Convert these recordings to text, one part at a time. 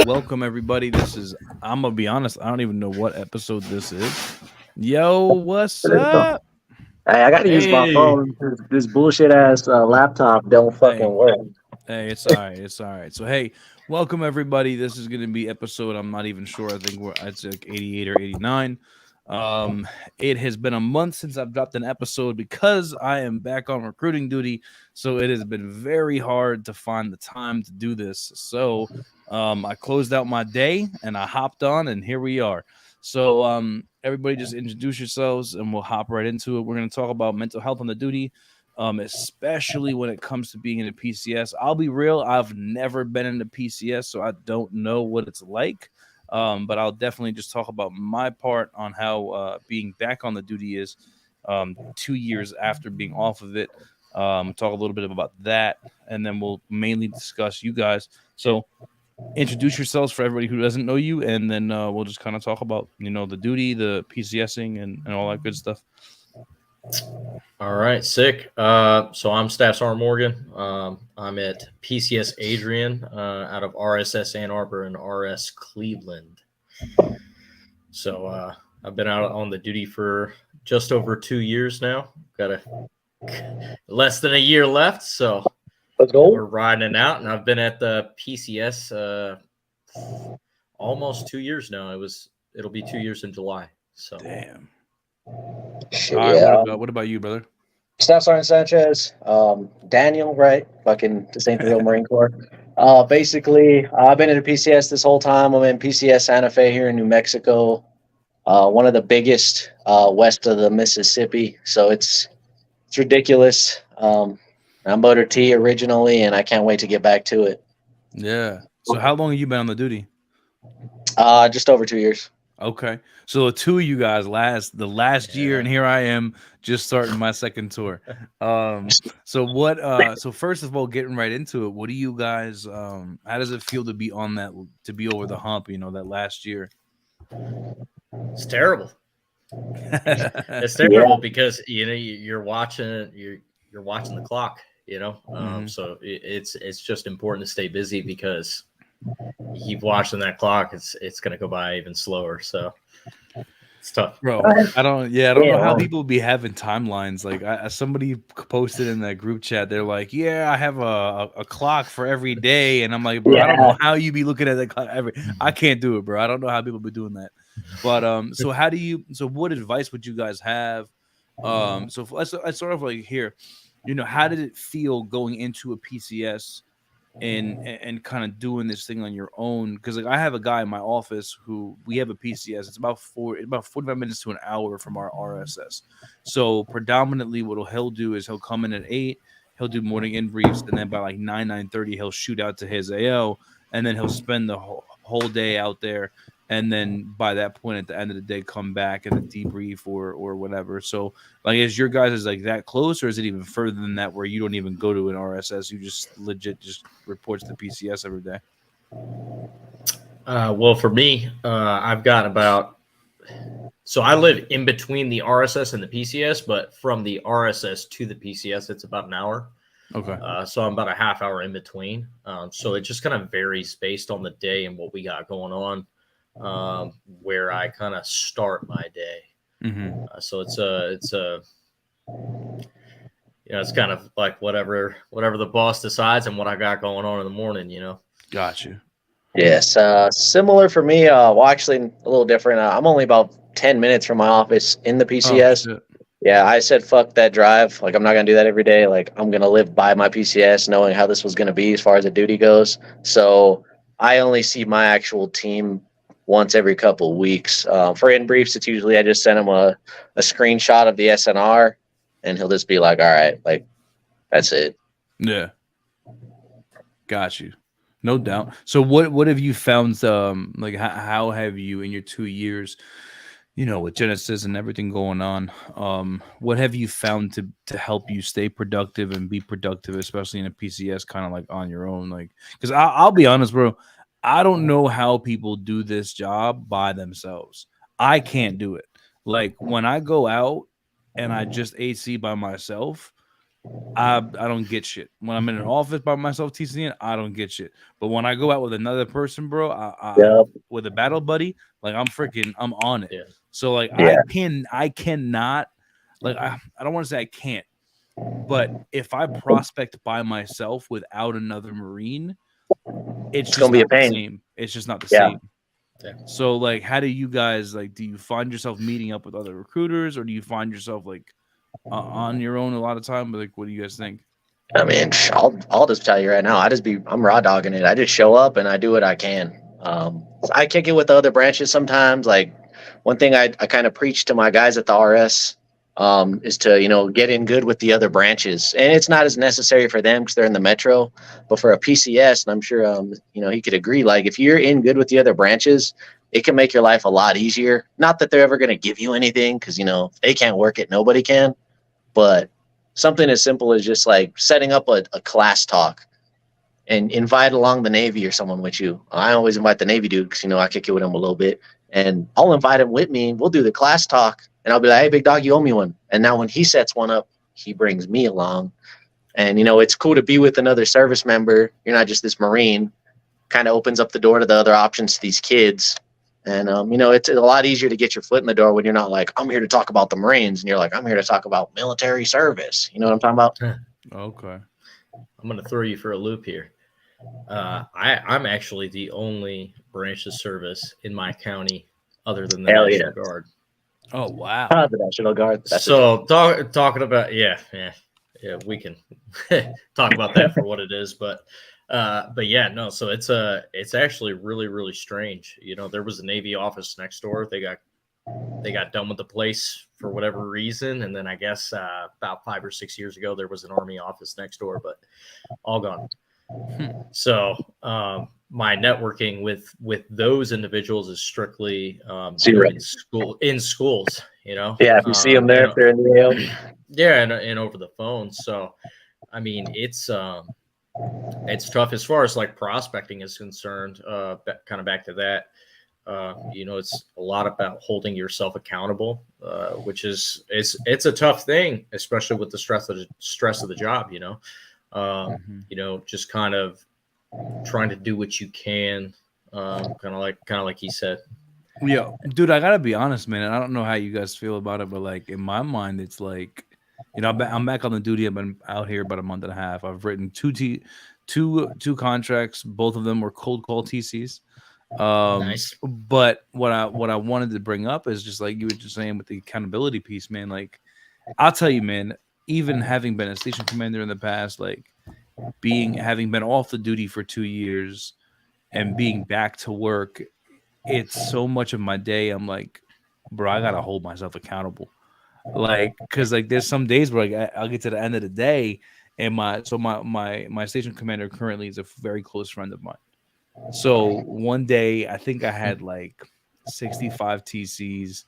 Welcome everybody. I'm gonna be honest, I don't even know what episode this is. Yo, what's There you go. up? Hey, I got to use my Hey, phone. This bullshit ass laptop don't fucking hey, work. hey, it's all right. It's all right. So hey, welcome everybody. This is gonna be episode. I'm not even sure. I think it's like 88 or 89. Um, it has been a month since I've dropped an episode because I am back on recruiting duty. So it has been very hard to find the time to do this. So I closed out my day and I hopped on, and here we are. So everybody just introduce yourselves and we'll hop right into it. We're going to talk about mental health on the duty, especially when it comes to being in a PCS. I'll be real, I've never been in a PCS, so I don't know what it's like. But I'll definitely just talk about my part on how being back on the duty is 2 years after being off of it. Talk a little bit about that, and then we'll mainly discuss you guys. So introduce yourselves for everybody who doesn't know you, and then we'll just kind of talk about the duty, the PCSing, and all that good stuff. All right, sick. So I'm Staff Sergeant Morgan. I'm at PCS Adrian out of RSS Ann Arbor and RS Cleveland. So I've been out on the duty for just over 2 years now. Got less than a year left, so Let's we're go. riding it out. And I've been at the PCS almost 2 years now. It'll be 2 years in July. So Damn. Shit, All right. yeah. What about you, brother? Staff Sergeant Sanchez, Daniel, right? Fucking the St. Real Marine Corps. Basically, I've been in a PCS this whole time. I'm in PCS Santa Fe here in New Mexico. One of the biggest west of the Mississippi. So it's ridiculous. I'm Motor T originally, and I can't wait to get back to it. Yeah. So how long have you been on the duty? Just over 2 years. Okay. So the two of you guys the last year, and here I am just starting my second tour. So what so first of all, getting right into it, what do you guys how does it feel to be on that, to be over the hump, that last year? it's terrible. It's Yeah. terrible because you're watching you're watching the clock. Mhm. So it's just important to stay busy because you keep watching that clock, it's going to go by even slower. So it's tough. Bro, I don't know how Yeah. people be having timelines. Like somebody posted in that group chat, they're like, "Yeah, I have a clock for every day," and I'm like, "Bro, I don't Yeah. know how you be looking at the clock every. I can't do it, bro. I don't know how people be doing that." But so how do you? So what advice would you guys have? So let's sort of like here, how did it feel going into a PCS and kind of doing this thing on your own? Because like I have a guy in my office who we have a PCS. It's about 45 minutes to an hour from our RSS. So predominantly what he'll do is he'll come in at 8, he'll do morning in briefs, and then by like 9:30 he'll shoot out to his AO, and then he'll spend the whole day out there, and then by that point at the end of the day come back and debrief or whatever. So like, is your guys is like that close, or is it even further than that, where you don't even go to an RSS, you just legit just reports to PCS every day? Well, for me, I've got about so I live in between the RSS and the PCS, but from the RSS to the PCS, it's about an hour. Okay. So I'm about a half hour in between. So it just kind of varies based on the day and what we got going on, where I kind of start my day. Mm-hmm. So it's kind of like whatever the boss decides and what I got going on in the morning. Got you. Yes. Similar for me. Well, actually, a little different. I'm only about 10 minutes from my office in the Oh PCS. shit. Yeah, I said fuck that drive. Like, I'm not gonna do that every day. Like, I'm gonna live by my PCS, knowing how this was gonna be as far as the duty goes. So I only see my actual team once every couple of weeks. For in briefs, it's usually I just send him a screenshot of the SNR, and he'll just be like, "All right, like that's it." Yeah. Got you. No doubt. So what have you found? Like how have you in your 2 years, with Genesis and everything going on? What have you found to help you stay productive and be productive, especially in a PCS, kind of like on your own? Like, because I'll be honest, bro, I don't know how people do this job by themselves. I can't do it. Like when I go out and I just AC by myself, I don't get shit. When I'm in an office by myself TCing, I don't get shit. But when I go out with another person, bro, Yep. with a battle buddy, like I'm on it. Yeah. So like Yeah. I cannot, like I don't want to say I can't, but if I prospect by myself without another Marine, it's just gonna be a not the pain. same. It's just not the Yeah. same. Yeah. So like, how do you guys like? Do you find yourself meeting up with other recruiters, or do you find yourself like on your own a lot of time? But like, what do you guys think? I mean, I'll just tell you right now. I'm raw dogging it. I just show up and I do what I can. I kick it with the other branches sometimes. Like one thing I kind of preach to my guys at the RS is to get in good with the other branches, and it's not as necessary for them because they're in the metro, but for a PCS, and I'm sure he could agree. Like if you're in good with the other branches, it can make your life a lot easier. Not that they're ever going to give you anything because if they can't work it, nobody can. But something as simple as just like setting up a class talk and invite along the Navy or someone with you. I always invite the Navy dude because I kick it with him a little bit, and I'll invite him with me. We'll do the class talk, and I'll be like, "Hey, big dog, you owe me one." And now when he sets one up, he brings me along, and it's cool to be with another service member. You're not just this Marine. Kind of opens up the door to the other options to these kids. And, it's a lot easier to get your foot in the door when you're not like, I'm here to talk about the Marines. And you're like, I'm here to talk about military service. You know what I'm talking about? Okay. I'm going to throw you for a loop here. I'm actually the only branch of service in my county other than the Hell National yeah. Guard. Oh wow. The National Guard. That's So talking about yeah, we can talk about that for what it is, but yeah, no. So it's actually really, really strange. There was a Navy office next door. They got done with the place for whatever reason, and then I guess about 5 or 6 years ago there was an Army office next door, but all gone. So my networking with those individuals is strictly in schools. Yeah, if you see them there, if they're in the AO. Yeah, and over the phone. So, I mean, it's tough as far as like prospecting is concerned. Kind of back to that. It's a lot about holding yourself accountable, which is it's a tough thing, especially with the stress of the job. Just kind of trying to do what you can, kind of like he said. Yeah, dude, I gotta be honest, man. And I don't know how you guys feel about it, but like in my mind, it's like, I'm back on the duty. I've been out here about a month and a half. I've written two contracts. Both of them were cold call TCs. Nice. But what I wanted to bring up is just like you were just saying with the accountability piece, man. Like, I'll tell you, man. Even having been a station commander in the past, like having been off the duty for 2 years and being back to work, it's so much of my day. I'm like, bro, I gotta hold myself accountable. Like, cause like there's some days where like I'll get to the end of the day, and my station commander currently is a very close friend of mine. So one day I think I had like 65 TCs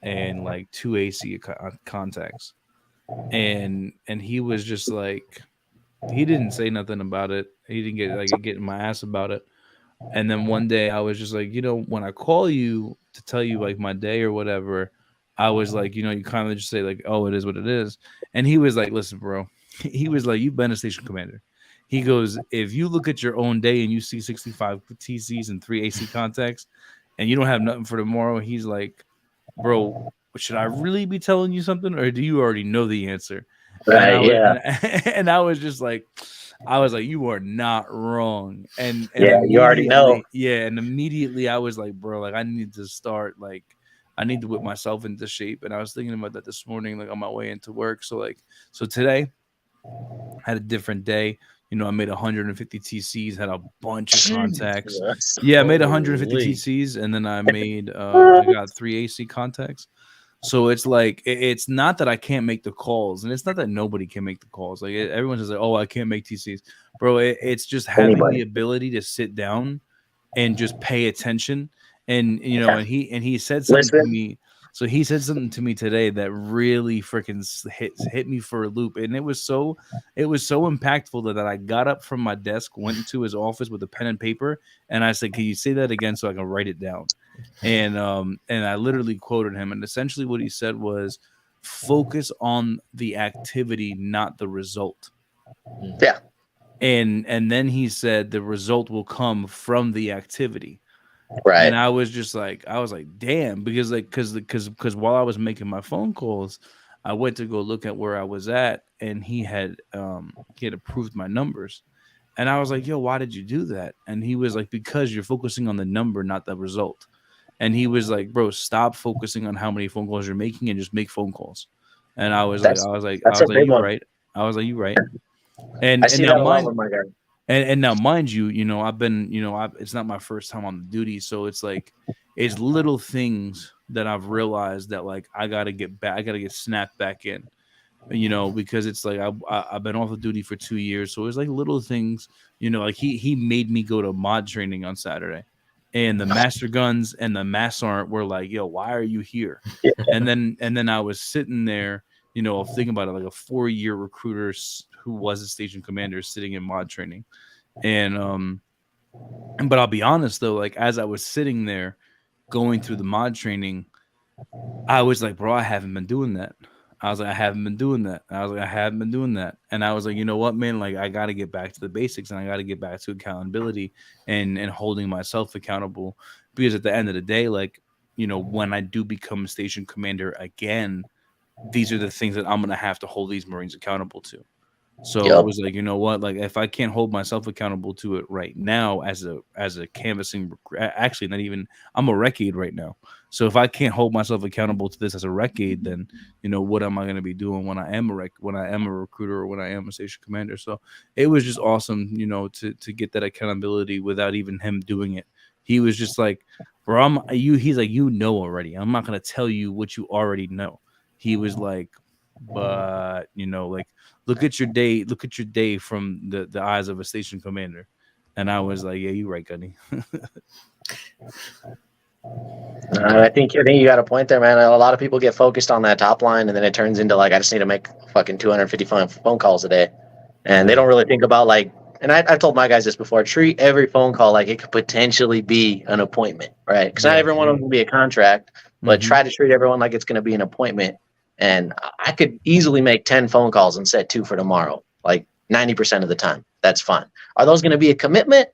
and like 2 AC contacts, and he was just like, he didn't say nothing about it. He didn't get my ass about it. And then one day I was just like, when I call you to tell you like my day or whatever, I was like, you kind of just say like, oh, it is what it is. And he was like, listen, bro, he was like, you've been a station commander. He goes, if you look at your own day and you see 65 TCs and 3 AC contacts and you don't have nothing for tomorrow, he's like, bro, should I really be telling you something, or do you already know the answer? Right, and I was just like, you are not wrong. And yeah, you already know. Yeah, and immediately I was like, bro, like I need to start, like I need to whip myself into shape. And I was thinking about that this morning, like on my way into work. So today I had a different day. I made 150 TCs, had a bunch of contacts. Yeah, I made 150 TCs, and then I made I got 3 AC contacts. So it's like, it's not that I can't make the calls, and it's not that nobody can make the calls. Like everyone says, like, oh, I can't make TCs, bro. It's just having the ability to sit down and just pay attention. And and he said something to me. So he said something to me today that really freaking hit me for a loop, and it was so impactful that I got up from my desk, went into his office with a pen and paper, and I said, "Can you say that again so I can write it down?" And I literally quoted him, and essentially what he said was, focus on the activity, not the result. Yeah. And then he said the result will come from the activity. Right. And I was like, damn, because while I was making my phone calls, I went to go look at where I was at, and he had approved my numbers. And I was like, yo, why did you do that? And he was like, because you're focusing on the number, not the result. And he was like, bro, stop focusing on how many phone calls you're making and just make phone calls. And I was That's like, a big you one. right. I was like, you right. And I see now that a lot mind with my guy. and now mind you, I've been, it's not my first time on the duty, so it's like it's little things that I've realized that like I gotta get back, I gotta get snapped back in, because it's like I've been off the duty for 2 years, so it's like little things, like he made me go to mod training on Saturday, and the master guns and the mass aren't were like, yo, why are you here? Yeah. And then I was sitting there, thinking about it, like a 4-year recruiter who was a station commander sitting in mod training, and but I'll be honest though, like as I was sitting there going through the mod training, I was like, bro, I haven't been doing that. I was like, I haven't been doing that. I was like, I haven't been doing that. And I was like, you know what, man? Like, I got to get back to the basics, and I got to get back to accountability and holding myself accountable. Because at the end of the day, like, when I do become a station commander again, these are the things that I'm going to have to hold these Marines accountable to. So Yep. it was like, you know what? Like, if I can't hold myself accountable to it right now as a canvassing, actually, not even, I'm a recade right now. So if I can't hold myself accountable to this as a recade, then what am I going to be doing when I am a recruiter or when I am a station commander? So it was just awesome, to get that accountability without even him doing it. He was just like, bro, he's like, already. I'm not going to tell you what you already know. He was like, but like, look at your day from the eyes of a station commander. And I was like, yeah, you're right, Gunny. I think you got a point there, man. A lot of people get focused on that top line, and then it turns into like, I just need to make fucking 255 phone calls a day, and they don't really think about like. And I've told my guys this before: treat every phone call like it could potentially be an appointment, right? Because not everyone will be a contract, but try to treat everyone like it's going to be an appointment. And I could easily make 10 phone calls and set 2 for tomorrow, like 90% of the time. That's fine. Are those going to be a commitment?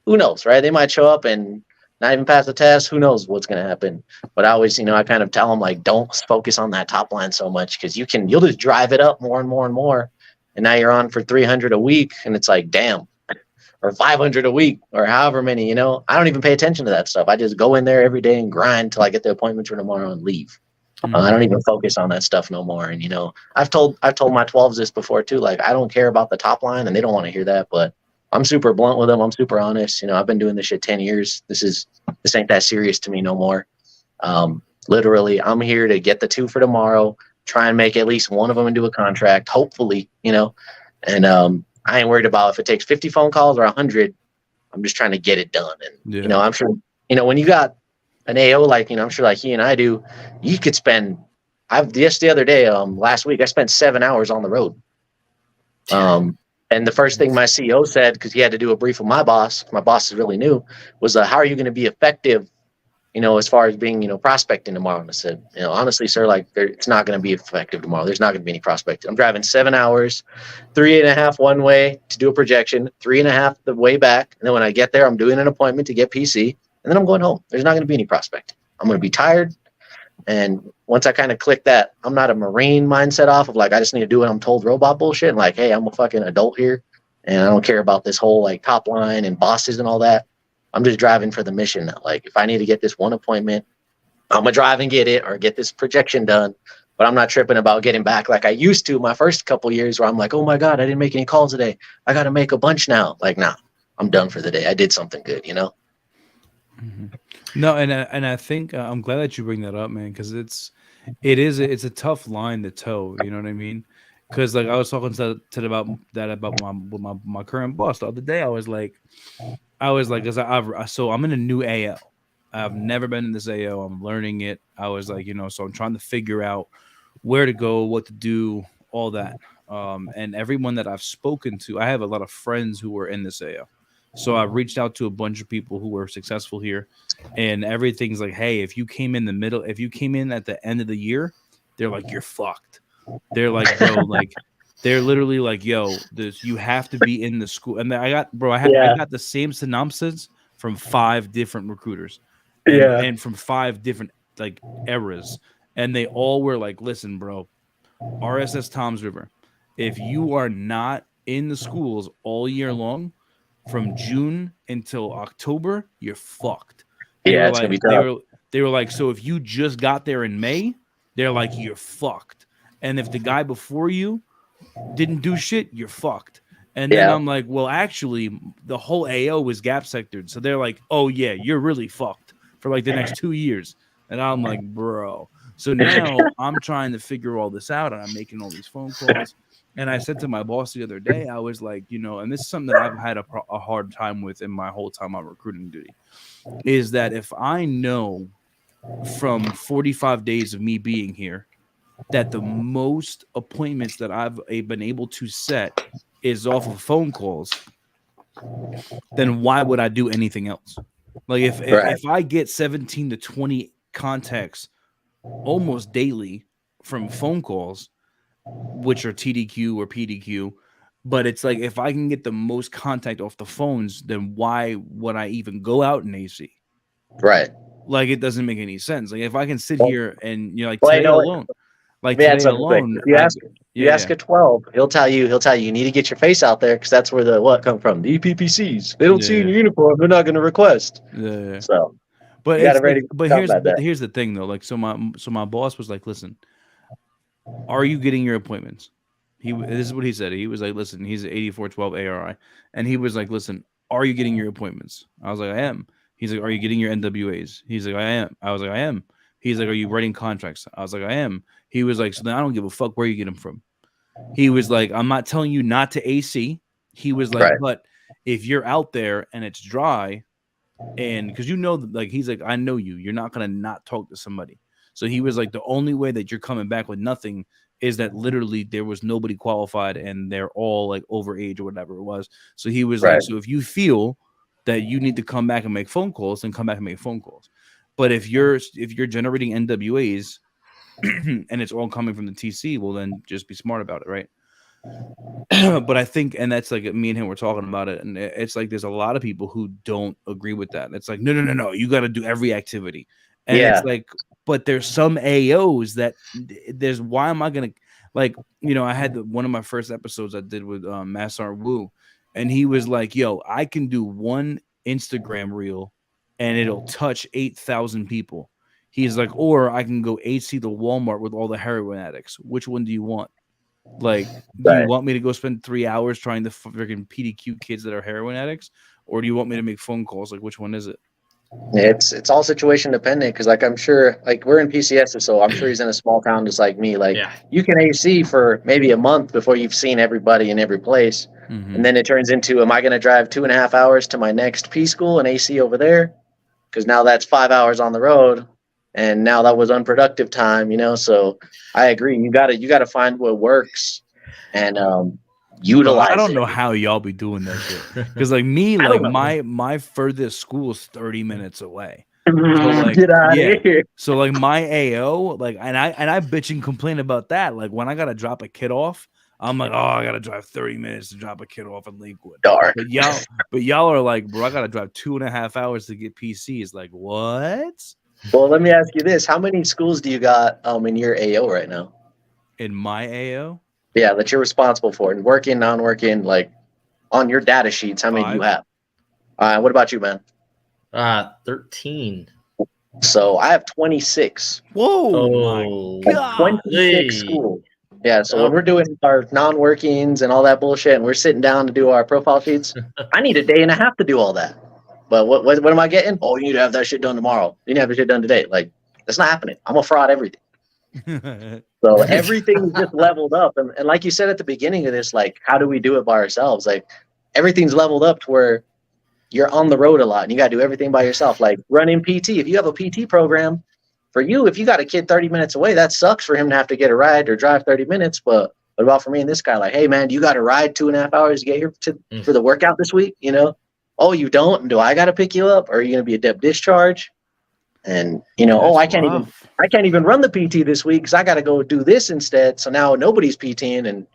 Who knows, right? They might show up and not even pass the test. Who knows what's going to happen? But I always, I kind of tell them, like, don't focus on that top line so much, because you'll just drive it up more and more and more. And now you're on for 300 a week, and it's like, damn, or 500 a week, or however many, I don't even pay attention to that stuff. I just go in there every day and grind till I get the appointment for tomorrow and leave. I don't even focus on that stuff no more. And, I've told my 12s this before too. Like, I don't care about the top line, and they don't want to hear that, but I'm super blunt with them. I'm super honest. I've been doing this shit 10 years. This ain't that serious to me no more. Literally, I'm here to get the 2 for tomorrow, try and make at least one of them into a contract, hopefully, and I ain't worried about if it takes 50 phone calls or 100. I'm just trying to get it done. And, I'm sure, when you got an AO, like, I'm sure like he and I do, you could spend, just the other day, last week, I spent 7 hours on the road. And the first thing my CEO said, because he had to do a brief with my boss is really new, was how are you going to be effective, as far as being, prospecting tomorrow? And I said, honestly, sir, like, it's not going to be effective tomorrow. There's not going to be any prospecting. I'm driving 7 hours, 3.5 one way to do a projection, 3.5 the way back. And then when I get there, I'm doing an appointment to get PC, and then I'm going home. There's not going to be any prospecting. I'm going to be tired. And once I kind of click that, I'm not a Marine mindset off of like, I just need to do what I'm told robot bullshit. And like, hey, I'm a fucking adult here, and I don't care about this whole like top line and bosses and all that. I'm just driving for the mission. Like, if I need to get this one appointment, I'm gonna drive and get it, or get this projection done. But I'm not tripping about getting back like I used to my first couple years, where I'm like, oh my God, I didn't make any calls today. I got to make a bunch now. Like, nah, I'm done for the day. I did something good, No, and I think I'm glad that you bring that up, man, because it's a tough line to toe. You know what I mean? Because like I was talking to about my current boss the other day. I was like, so I'm in a new AO. I've never been in this AO. I'm learning it. I was like, so I'm trying to figure out where to go, what to do, all that. And everyone that I've spoken to, I have a lot of friends who were in this AO. So I reached out to a bunch of people who were successful here, and everything's like, hey, if you came in at the end of the year, they're like, you're fucked. They're like, bro, like they're literally like, yo, this you have to be in the school. And I got I got the same synopsis from 5 different recruiters, and from 5 different like eras, and they all were like, listen, bro, RSS Toms River, if you are not in the schools all year long, from June until October, you're fucked. They Yeah, were it's like, gonna be tough. they were like, so if you just got there in May, they're like, you're fucked. And if the guy before you didn't do shit, you're fucked. And then Yeah. I'm like, well, actually, the whole AO was gap sectored. So they're like, oh, yeah, you're really fucked for like the next 2 years. And I'm like, bro. So now I'm trying to figure all this out, and I'm making all these phone calls. And I said to my boss the other day, I was like, you know, and this is something that I've had a hard time with in my whole time on recruiting duty, is that if I know from 45 days of me being here that the most appointments that I've been able to set is off of phone calls, then why would I do anything else? Like if I get 17 to 20 contacts almost daily from phone calls, which are TDQ or PDQ, but it's like if I can get the most contact off the phones, then why would I even go out in AC? Right. Like it doesn't make any sense. Like if I can sit here and like Well, today alone, like Yeah, today alone, you ask a 12, he'll tell you you need to get your face out there because that's where the what come from. The EPPCs. They don't see in your uniform, they're not going to request. Yeah. So, but you gotta it's ready like, but here's the thing though. Like so my boss was like, listen, are you getting your appointments? This is what he said. He was like, listen, he's 8412 ARI, and he was like, listen, are you getting your appointments? I was like, I am. He's like, are you getting your NWAs? He's like, I am. I was like, I am. He's like, are you writing contracts? I was like, I am. He was like, so then I don't give a fuck where you get them from. He was like, I'm not telling you not to AC. He was like, but if you're out there and it's dry, and because you know, like he's like, I know you're not gonna not talk to somebody. So he was like, the only way that you're coming back with nothing is that literally there was nobody qualified and they're all like over age or whatever it was. So he was like, so if you feel that you need to come back and make phone calls, then come back and make phone calls. But if you're generating NWAs and it's all coming from the TC, well then just be smart about it, right? But I think, and that's like me and him were talking about it, and it's like there's a lot of people who don't agree with that. It's like no, you got to do every activity, and it's like, but there's some AOs that there's why am I gonna like, you know, I had one of my first episodes I did with Massar Wu, and he was like, yo, I can do one Instagram reel and it'll touch 8,000 people. He's like, or I can go AC to Walmart with all the heroin addicts. Which one do you want? Like, do you want me to go spend 3 hours trying to freaking PDQ kids that are heroin addicts, or do you want me to make phone calls? Like, which one is it? It's all situation dependent because, like, I'm sure, like, we're in PCS, so I'm sure he's in a small town just like me. Like, you can AC for maybe a month before you've seen everybody in every place, and then it turns into, am I going to drive 2.5 hours to my next P school and AC over there? Because now that's 5 hours on the road. And now that was unproductive time, you know. So I agree. You gotta find what works and utilize. I don't know how y'all be doing that shit. Because like me, like my furthest school is 30 minutes away. So like, get out of here. So like my AO, like, and I bitch and complain about that. Like when I gotta drop a kid off, I'm like, oh, I gotta drive 30 minutes to drop a kid off in Lakewood. Dark. But y'all are like, bro, I gotta drive 2.5 hours to get PCs. Like what? Well, let me ask you this: how many schools do you got in your AO right now? In my AO? Yeah, that you're responsible for, and working, non-working, like on your data sheets. How many do you have? What about you, man? 13. So I have 26. Whoa! My God. 26 schools. Yeah. So when we're doing our non-workings and all that bullshit, and we're sitting down to do our profile sheets, I need a day and a half to do all that. But what am I getting? Oh, you need to have that shit done tomorrow. You need to have that shit done today. Like, that's not happening. I'm gonna fraud everything. So everything is just leveled up. And like you said at the beginning of this, like, how do we do it by ourselves? Like, everything's leveled up to where you're on the road a lot and you got to do everything by yourself. Like running PT. If you have a PT program, for you, if you got a kid 30 minutes away, that sucks for him to have to get a ride or drive 30 minutes. But what about for me and this guy? Like, hey, man, you got to ride 2.5 hours to get here for the workout this week, you know? Oh, you don't? Do I got to pick you up? Or are you going to be a dep discharge? And oh, That's rough. I can't even run the PT this week because I got to go do this instead. So now nobody's PTing, and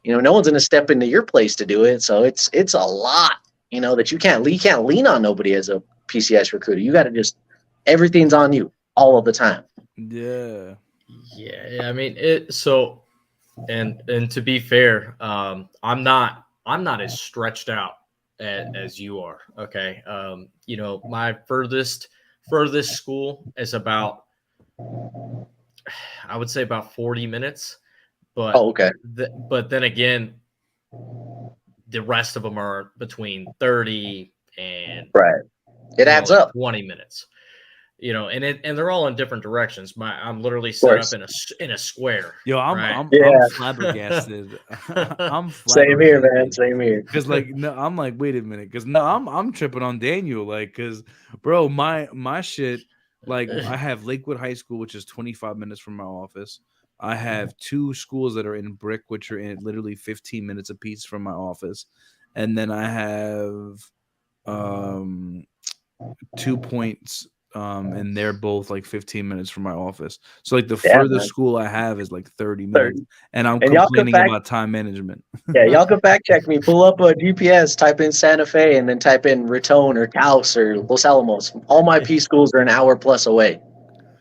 no one's going to step into your place to do it. So it's a lot, that you can't lean on nobody as a PCS recruiter. You got to just everything's on you all of the time. Yeah. Yeah, I mean it. So, and to be fair, I'm not as stretched out as you are. Okay, my furthest school is about, I would say about 40 minutes. But okay. But then again, the rest of them are between 30 and right. It adds up 20 minutes. And they're all in different directions. I'm literally set up in a square. Yo, I'm flabbergasted. I'm flabbergasted. Same here, man. Same here. Because I'm like, wait a minute. Because I'm tripping on Daniel. Like, because bro, my shit. Like, I have Lakewood High School, which is 25 minutes from my office. I have 2 schools that are in Brick, which are in literally 15 minutes apiece from my office, and then I have 2 points. And they're both like 15 minutes from my office. So like the furthest school I have is like 30 minutes. And I'm complaining about time management. Yeah, y'all can fact check me. Pull up a GPS, type in Santa Fe, and then type in Raton or Taos or Los Alamos. All my P schools are an hour plus away.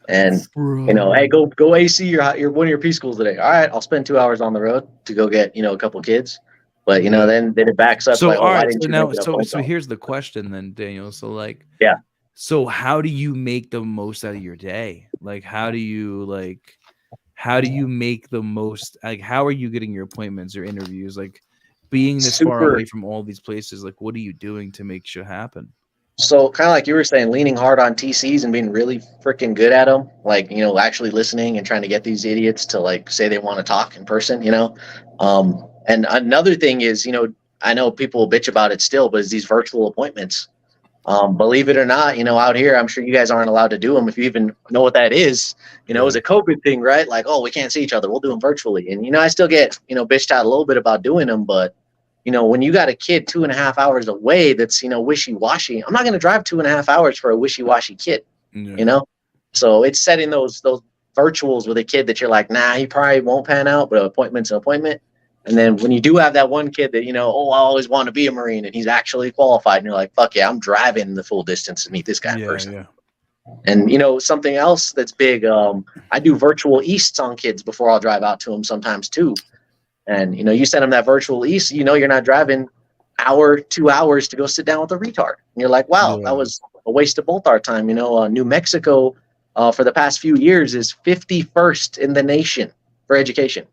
And hey, go AC your one of your P schools today. All right, I'll spend 2 hours on the road to go get a couple kids. But then it backs up. So like, all right, so here's the question then, Daniel. So like So how do you make the most out of your day? Like, how do you make the most? Like, how are you getting your appointments or interviews? Like, being this far away from all these places, like, what are you doing to make shit happen? So kind of like you were saying, leaning hard on TCs and being really freaking good at them. Like, actually listening and trying to get these idiots to like say they want to talk in person. And another thing is, I know people will bitch about it still, but it's these virtual appointments. Believe it or not, out here, I'm sure you guys aren't allowed to do them if you even know what that is. It's a COVID thing, right? Like, oh, we can't see each other. We'll do them virtually. And, I still get, bitched out a little bit about doing them. But, when you got a kid 2.5 hours away that's, wishy-washy, I'm not going to drive 2.5 hours for a wishy-washy kid, So it's setting those virtuals with a kid that you're like, nah, he probably won't pan out, but appointment's an appointment. And then when you do have that one kid that, I always want to be a Marine and he's actually qualified, and you're like, fuck yeah, I'm driving the full distance to meet this guy in person. Yeah. And, something else that's big, I do virtual Easts on kids before I'll drive out to them sometimes too. And, you send them that virtual East, you're not driving 2 hours to go sit down with a retard. And you're like, wow, that was a waste of both our time. New Mexico for the past few years is 51st in the nation for education.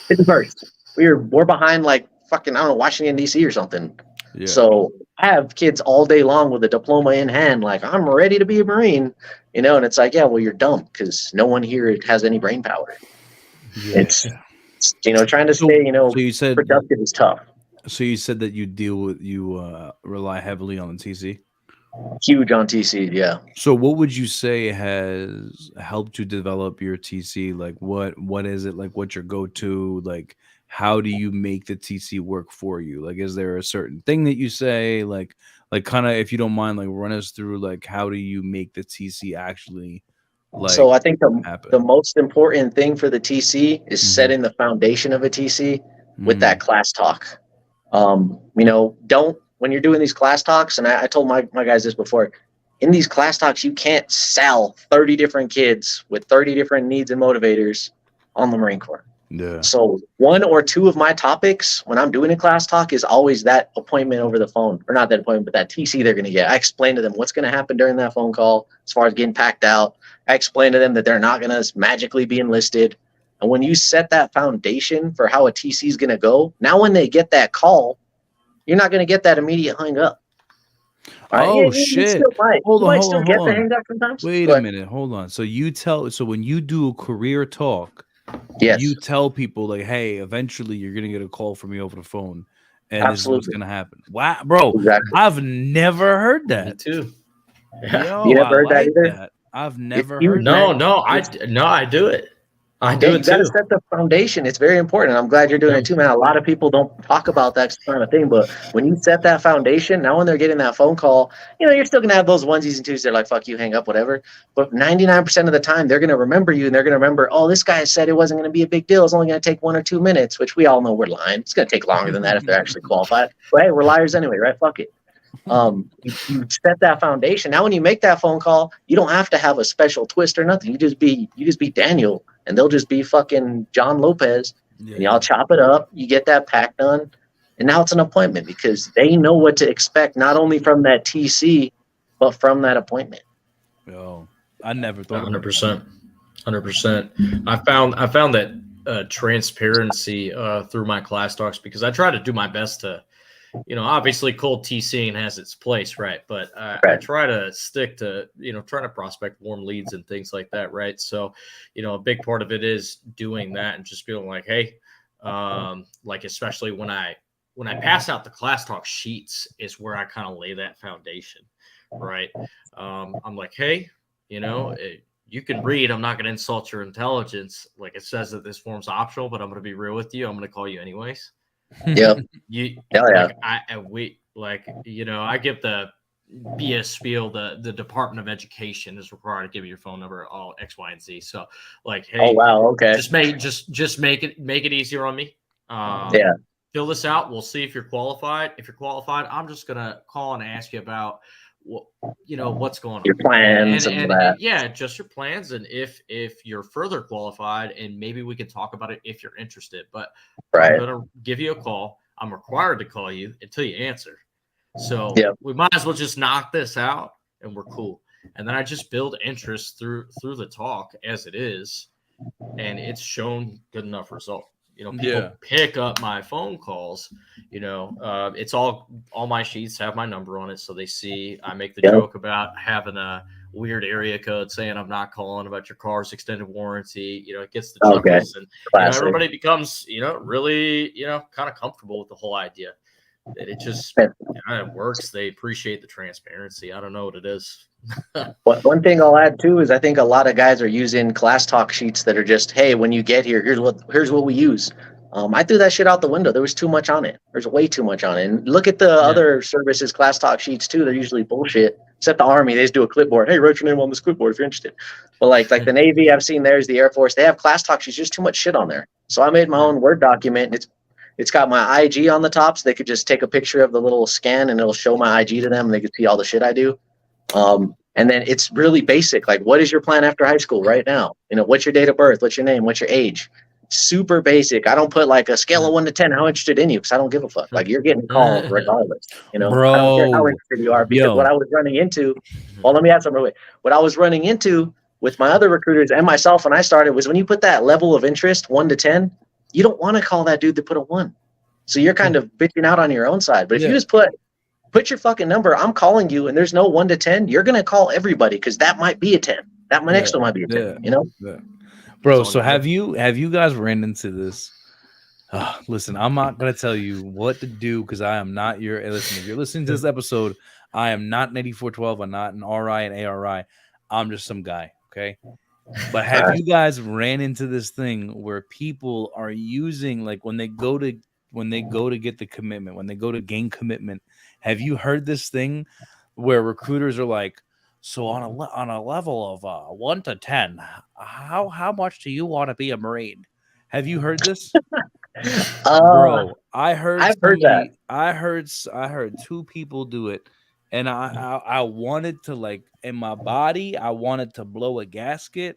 51st. We're behind like fucking, I don't know, Washington D.C. or something. Yeah. So I have kids all day long with a diploma in hand, like I'm ready to be a Marine, and it's like, yeah, well, you're dumb because no one here has any brain power. Yeah. It's trying to stay, so you said productive is tough. So you said that you rely heavily on the TC. Huge on TC, yeah. So what would you say has helped you develop your TC? Like what is it? Like what's your go-to? Like how do you make the TC work for you? Like is there a certain thing that you say? Like kind of, if you don't mind, like run us through like how do you make the TC actually so I think the most important thing for the TC is setting the foundation of a TC with that class talk. Don't, when you're doing these class talks, and I told my guys this before, in these class talks, you can't sell 30 different kids with 30 different needs and motivators on the Marine Corps. Yeah. So 1 or 2 of my topics when I'm doing a class talk is always that appointment over the phone, or not that appointment, but that TC they're going to get. I explain to them what's going to happen during that phone call as far as getting packed out. I explain to them that they're not going to magically be enlisted. And when you set that foundation for how a TC is going to go, now when they get that call, you're not going to get that immediate hang up. Right? Oh, shit. Hold on. Wait a minute. Hold on. So when you do a career talk, yes, you tell people like, hey, eventually you're going to get a call from me over the phone. And this is what's going to happen. Wow, bro. Exactly. I've never heard that. Me too. Yeah. You never heard that either? I've never heard that. No, I do it. I Yeah, do you it got to too. set the foundation. It's very important. I'm glad you're doing it too, man. A lot of people don't talk about that kind of thing, but when you set that foundation, now when they're getting that phone call, you're still gonna have those onesies and twos. They're like, "Fuck you, hang up, whatever." But 99% of the time, they're gonna remember you, and they're gonna remember, "Oh, this guy said it wasn't gonna be a big deal. It's only gonna take 1 or 2 minutes," which we all know we're lying. It's gonna take longer than that if they're actually qualified. But hey, we're liars anyway, right? Fuck it. You set that foundation. Now, when you make that phone call, you don't have to have a special twist or nothing. You just be Daniel, and they'll just be fucking John Lopez, Yeah. and y'all chop it up. You get that pack done, and now it's an appointment because they know what to expect, not only from that TC, but from that appointment. Yo, I never thought. 100%. 100%. I found that transparency through my class talks, because I try to do my best to, obviously cold TCing has its place, right? But I try to stick to, trying to prospect warm leads and things like that, right? So, a big part of it is doing that and just feeling like, hey, like especially when I pass out the class talk sheets is where I kind of lay that foundation, right? I'm like, hey, you can read. I'm not going to insult your intelligence. Like, it says that this form's optional, but I'm going to be real with you. I'm going to call you anyways. Yep. Hell yeah. I give the BS spiel. The Department of Education is required to give you your phone number, all X, Y, and Z. So, like, hey, Oh wow. Okay. just make it easier on me. Yeah. Fill this out. We'll see if you're qualified. If you're qualified, I'm just gonna call and ask you about what's going on, Your plans and that. yeah, just your plans, and if you're further qualified, and maybe we can talk about it if you're interested. But Right. I'm gonna give you a call. I'm required to call you until you answer. So Yep. we might as well just knock this out, and we're cool. And then I just build interest through the talk as it is, and it's shown good enough result. People pick up my phone calls. It's all my sheets have my number on it, so they see. I make the joke about having a weird area code saying I'm not calling about your car's extended warranty. It gets the chuckles, and everybody becomes really kind of comfortable with the whole idea. That it just it works. They appreciate the transparency. I don't know what it is. One thing I'll add too is I think a lot of guys are using class talk sheets that are just, hey, when you get here, here's what we use. I threw that shit out the window. There was too much on it. There's way too much on it. And look at the other services class talk sheets too. They're usually bullshit. Except the Army, they just do a clipboard. Hey, write your name on this clipboard if you're interested. But like the Navy, I've seen theirs, the Air Force, they have class talk sheets. Just too much shit on there. So I made my own Word document. And it's got my IG on the top, so they could just take a picture of the little scan and it'll show my IG to them, and they could see all the shit I do. And then it's really basic. Like, what is your plan after high school right now? What's your date of birth? What's your name? What's your age? Super basic. I don't put like a scale of 1 to 10 how interested in you, because I don't give a fuck. Like, you're getting called regardless. Bro, I don't care how interested you are, because what I was running into. Well, let me add something real quick. What I was running into with my other recruiters and myself when I started was when you put that level of interest 1 to 10, you don't want to call that dude that put a 1. So you're kind of bitching out on your own side. But if you just put your fucking number, I'm calling you, and there's no 1 to 10, you're going to call everybody, because that might be a 10. That next one might be a 10, Yeah. Bro, so have you guys ran into this? Listen, I'm not going to tell you what to do, because I am not your... Listen, if you're listening to this episode, I am not an 8412. I'm not an RI and ARI. I'm just some guy, okay? But have you guys ran into this thing where people are using, like, when they go to get the commitment, when they go to gain commitment, have you heard this thing where recruiters are like, so on a level of 1 to 10, how much do you want to be a Marine? Have you heard this? Bro, I've heard that. I heard 2 people do it, and I wanted to, like, in my body, I wanted to blow a gasket,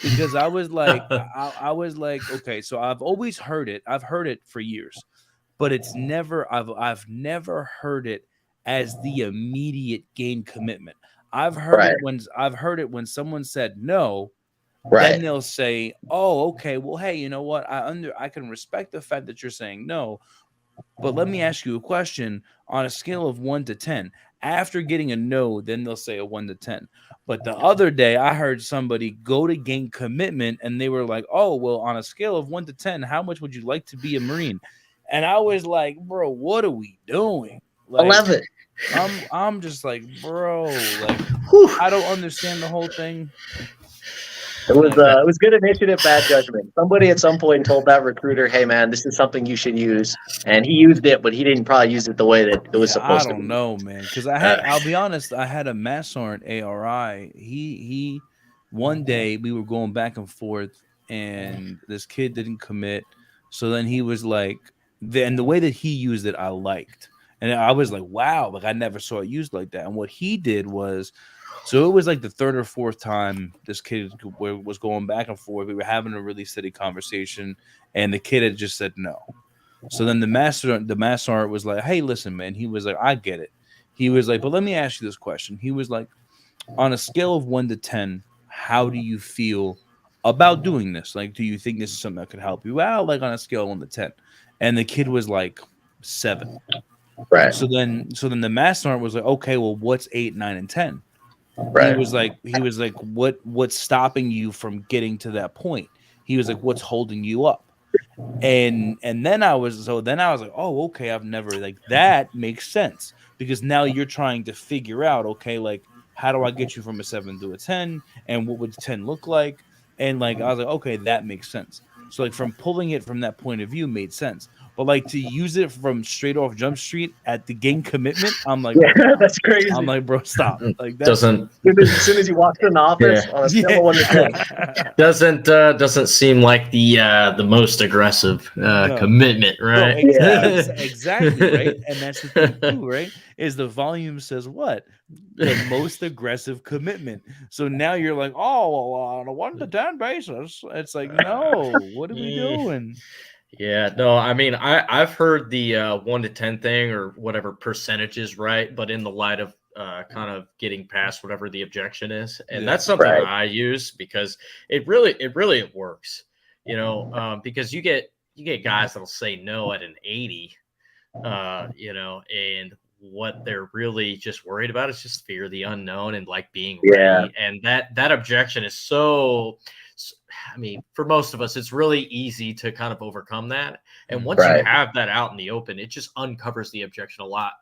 because I was like, I was like, okay, so I've always heard it. I've heard it for years, but it's never, I've never heard it as the immediate gain commitment. I've heard it when someone said no, then they'll say, oh, okay, well, hey, you know what? I can respect the fact that you're saying no, but let me ask you a question. On a scale of 1 to 10, after getting a no, then they'll say a 1 to 10. But the other day, I heard somebody go to gain commitment, and they were like, oh, well, on a scale of 1 to 10, how much would you like to be a Marine? And I was like, bro, what are we doing? Like, 11. I'm just like, bro, like, I don't understand the whole thing. It was good initiative, bad judgment. Somebody at some point told that recruiter, "Hey, man, this is something you should use," and he used it, but he didn't probably use it the way that it was supposed I to. don't know, man, because I'll be honest, I had a mass sergeant ARI. He one day we were going back and forth, and this kid didn't commit. So then he was like, the way that he used it, I liked, and I was like, wow, like I never saw it used like that. And what he did was, so it was like the third or fourth time this kid was going back and forth. We were having a really steady conversation, and the kid had just said no. So then the master sergeant was like, "Hey, listen, man." He was like, "I get it." He was like, "But let me ask you this question." He was like, "On a scale of 1 to 10, how do you feel about doing this? Like, do you think this is something that could help you?" Well, like on a scale of 1 to 10, and the kid was like 7. Right. So then the master sergeant was like, "Okay, well, what's 8, 9, and 10?" Right. He was like, "What's stopping you from getting to that point?" He was like, "What's holding you up?" And then I was like, oh, okay, I've never, like, that makes sense, because now you're trying to figure out, okay, like, how do I get you from a 7 to a 10, and what would 10 look like? And like, I was like, okay, that makes sense. So like, from pulling it from that point of view made sense, but like to use it from straight off Jump Street at the game commitment, I'm like, Yeah, that's crazy. I'm like, bro, stop. Like that Doesn't As soon as you walked in the office, on a scale of 1 to 10. doesn't seem like the most aggressive commitment, right? Bro, exactly, right? And that's the thing too, right? Is the volume says what? The most aggressive commitment. So now you're like, oh, well, on a 1 to 10 basis, it's like, no, what are we doing? Yeah, no, I mean, I've heard the 1 to 10 thing or whatever percentages, right? But in the light of kind of getting past whatever the objection is, and that's something Right. I use because it really works, because you get guys that'll say no at an 80, and what they're really just worried about is just fear of the unknown and like being ready, and that objection is so. I mean, for most of us, it's really easy to kind of overcome that. And once you have that out in the open, it just uncovers the objection a lot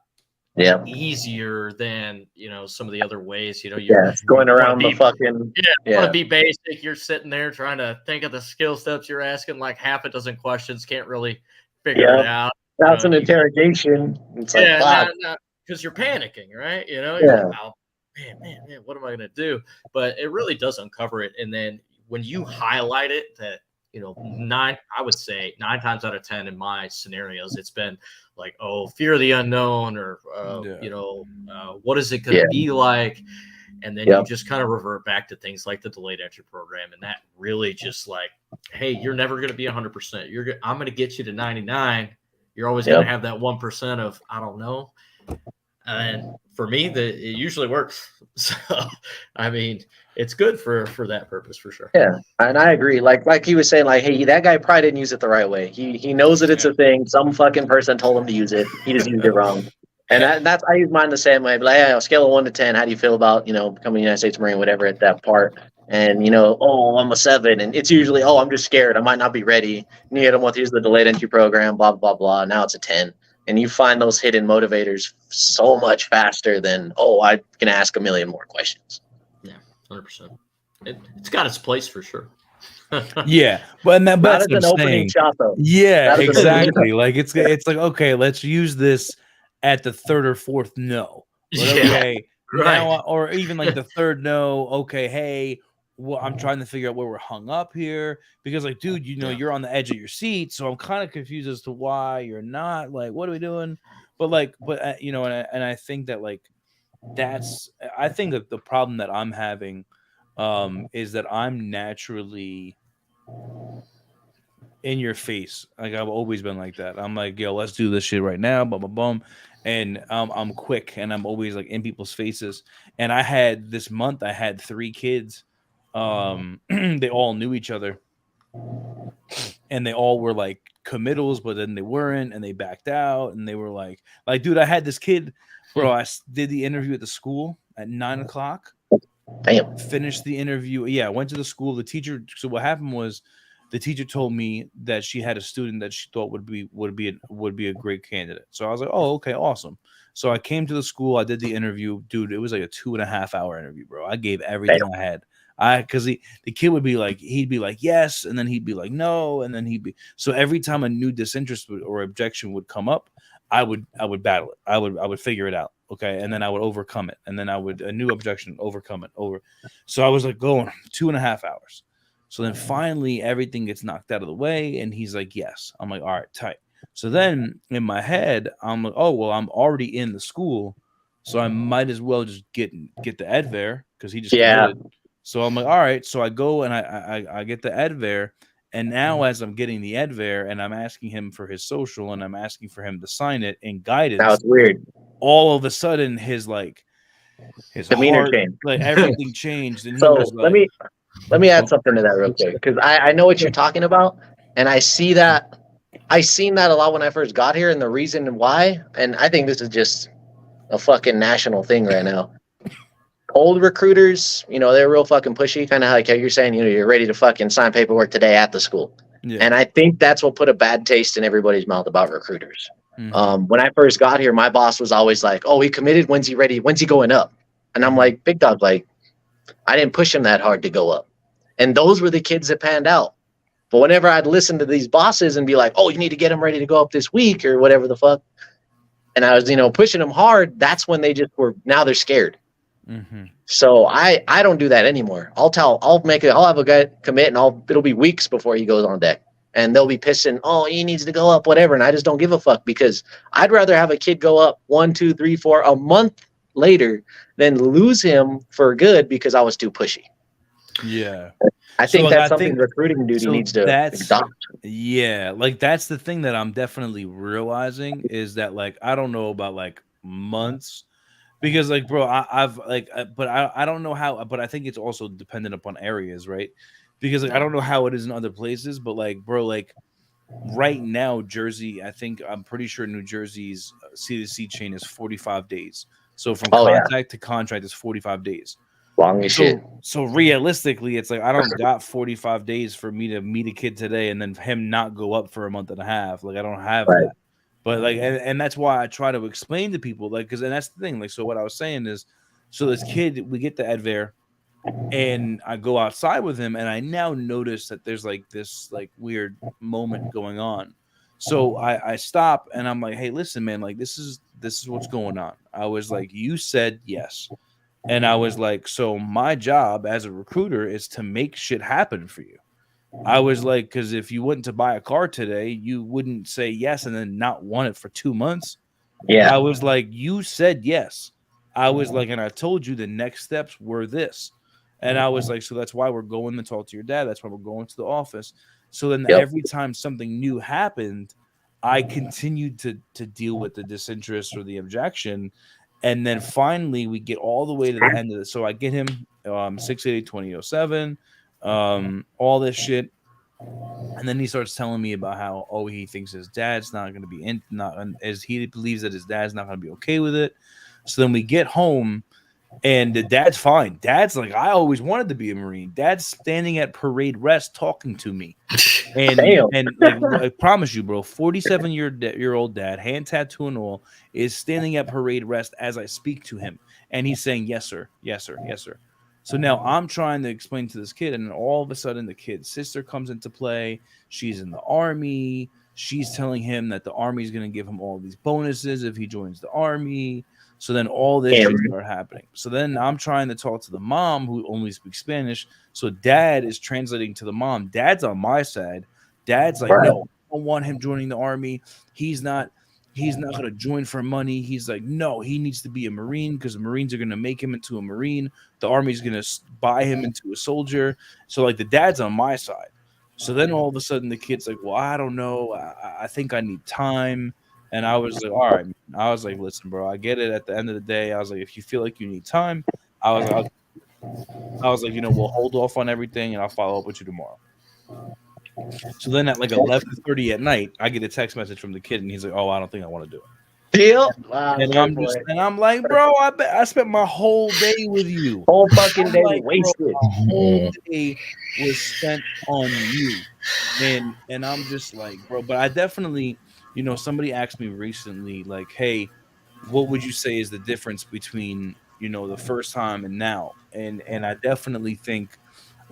easier than, some of the other ways, you're going around the fucking, want to be basic. You're sitting there trying to think of the skill steps you're asking, like half a dozen questions, can't really figure it out. That's an interrogation. It's like, because you're panicking, right? You're like, oh, man, what am I going to do? But it really does uncover it. And then when you highlight it, that I would say 9 times out of 10 in my scenarios, it's been like, oh, fear of the unknown, or what is it going to be like? And then you just kind of revert back to things like the delayed entry program, and that really just like, hey, you're never going to be 100%. I'm going to get you to 99. You're always going to have that 1% of I don't know. And for me, it usually works. So, I mean, it's good for that purpose for sure. Yeah, and I agree. Like he was saying, like, hey, that guy probably didn't use it the right way. He knows that it's a thing. Some fucking person told him to use it. He just used it wrong. And that's I use mine the same way. But like, hey, on a scale of 1 to 10, how do you feel about becoming a United States Marine, whatever at that part? And oh, I'm a 7, and it's usually, oh, I'm just scared. I might not be ready. And you hit them with, here's the delayed entry program, blah blah blah. Now it's a 10. And you find those hidden motivators so much faster than, oh, I can ask a million more questions. Yeah, 100%. It's got its place for sure. Yeah, but that's an opening shot, though. Yeah, exactly. Like it's like, okay, let's use this at the 3rd or 4th no. But okay, now, or even like the 3rd no. Okay, hey. Well, I'm trying to figure out where we're hung up here, because like, dude, you're on the edge of your seat, so I'm kind of confused as to why you're not. Like, what are we doing? But and I think that like I think that the problem that I'm having is that I'm naturally in your face. Like, I've always been like that. I'm like, yo, let's do this shit right now, boom, boom, boom. And I'm quick, and I'm always like in people's faces. And I had 3 kids. They all knew each other, and they all were like committals, but then they weren't, and they backed out, and they were like, dude, I had this kid, bro. I did the interview at the school at 9:00. Damn. Finished the interview. Yeah, I went to the school. The teacher. So what happened was, the teacher told me that she had a student that she thought would be a great candidate. So I was like, oh, okay, awesome. So I came to the school. I did the interview, dude. It was like a 2.5 hour interview, bro. I gave everything I had. Because the kid would be like, he'd be like yes, and then he'd be like no, and then he'd be so every time a new disinterest or objection would come up, I would battle it. I would figure it out, okay, and then I would overcome it, and then I would a new objection, overcome it, over. So I was like going 2.5 hours. So then finally everything gets knocked out of the way, and he's like yes. I'm like all right, tight. So then in my head I'm like oh well I'm already in the school, so I might as well just get the Edver because he just committed. So I'm like, all right. So I go and I get the Edver, and now as I'm getting the Edver and I'm asking him for his social and I'm asking for him to sign it in guidance, That was weird. all of a sudden his Demeanor heart, changed. like everything changed, and he So was like, let me add something to that real quick because I know what you're talking about, and I seen that a lot when I first got here, and the reason why, and I think this is just a fucking national thing right now. Old recruiters, they're real fucking pushy, kind of like how you're saying, you're ready to fucking sign paperwork today at the school. yeah. And I think that's what put a bad taste in everybody's mouth about recruiters. Mhm. When I first got here, my boss was always like, oh, he committed. When's he ready? When's he going up? And I'm like, big dog, like, I didn't push him that hard to go up. And those were the kids that panned out. But whenever I'd listen to these bosses and be like, oh, you need to get him ready to go up this week or whatever the fuck. And I was, pushing them hard. That's when they just now they're scared. Mm-hmm. So I don't do that anymore. I'll have a guy commit and it'll be weeks before he goes on deck. And they'll be pissing, oh, he needs to go up, whatever. And I just don't give a fuck because I'd rather have a kid go up 1, 2, 3, 4 a month later than lose him for good because I was too pushy. Yeah. I think that's something recruiting duty needs to adopt. Yeah, like that's the thing that I'm definitely realizing is that like I don't know about like months because like bro, I don't know how, but I think it's also dependent upon areas, right? Because like I don't know how it is in other places, but like bro, like right now Jersey, I'm pretty sure New Jersey's C2C chain is 45 days. So from contact to contract is 45 days. Long as shit. So realistically, it's like I don't got 45 days for me to meet a kid today and then him not go up for a month and a half. Like I don't have that. But like, and that's why I try to explain to people, like, and that's the thing. Like, so what I was saying is, so this kid, we get the Edver, and I go outside with him, and I now notice that there's like this like weird moment going on. So I stop and I'm like, hey, listen, man, like this is what's going on. I was like, you said yes. And I was like, so my job as a recruiter is to make shit happen for you. I was like, because if you went to buy a car today, you wouldn't say yes and then not want it for 2 months. Yeah. I was like, you said yes. I was like, and I told you the next steps were this. And I was like, so that's why we're going to talk to your dad. That's why we're going to the office. So then every time something new happened, I continued to deal with the disinterest or the objection. And then finally we get all the way to the end of it. So I get him 6/80/2007, all this shit. And then he starts telling me about how, he thinks his dad's not going to be as he believes that his dad's not going to be okay with it. So then we get home and the dad's fine. Dad's like, I always wanted to be a Marine. Dad's standing at parade rest talking to me. And like, I promise you, bro, 47-year-old dad, hand tattoo and all, is standing at parade rest as I speak to him. And he's saying, yes, sir. Yes, sir. Yes, sir. So now I'm trying to explain to this kid, and then all of a sudden the kid's sister comes into play. She's in the Army. She's telling him that the Army is going to give him all these bonuses if he joins the Army. So then all this shit started happening. So then I'm trying to talk to the mom who only speaks Spanish. So dad is translating to the mom. Dad's on my side. Dad's like, no, I don't want him joining the Army. He's not going to join for money. He's like, no, he needs to be a Marine because the Marines are going to make him into a Marine. The Army's going to buy him into a soldier. So like the dad's on my side. So then all of a sudden the kid's like, well, I don't know. I think I need time. And I was like, all right. I was like, listen, bro, I get it. At the end of the day, I was like, if you feel like you need time, I was like, we'll hold off on everything and I'll follow up with you tomorrow. So then at like 11:30 at night, I get a text message from the kid and he's like, oh, I don't think I want to do it. Deal. And I'm like, bro, I spent my whole day with you. Whole fucking day wasted. Bro, my whole day was spent on you. And I'm just like, bro, but I definitely, somebody asked me recently, like, hey, what would you say is the difference between, you know, the first time and now? And I definitely think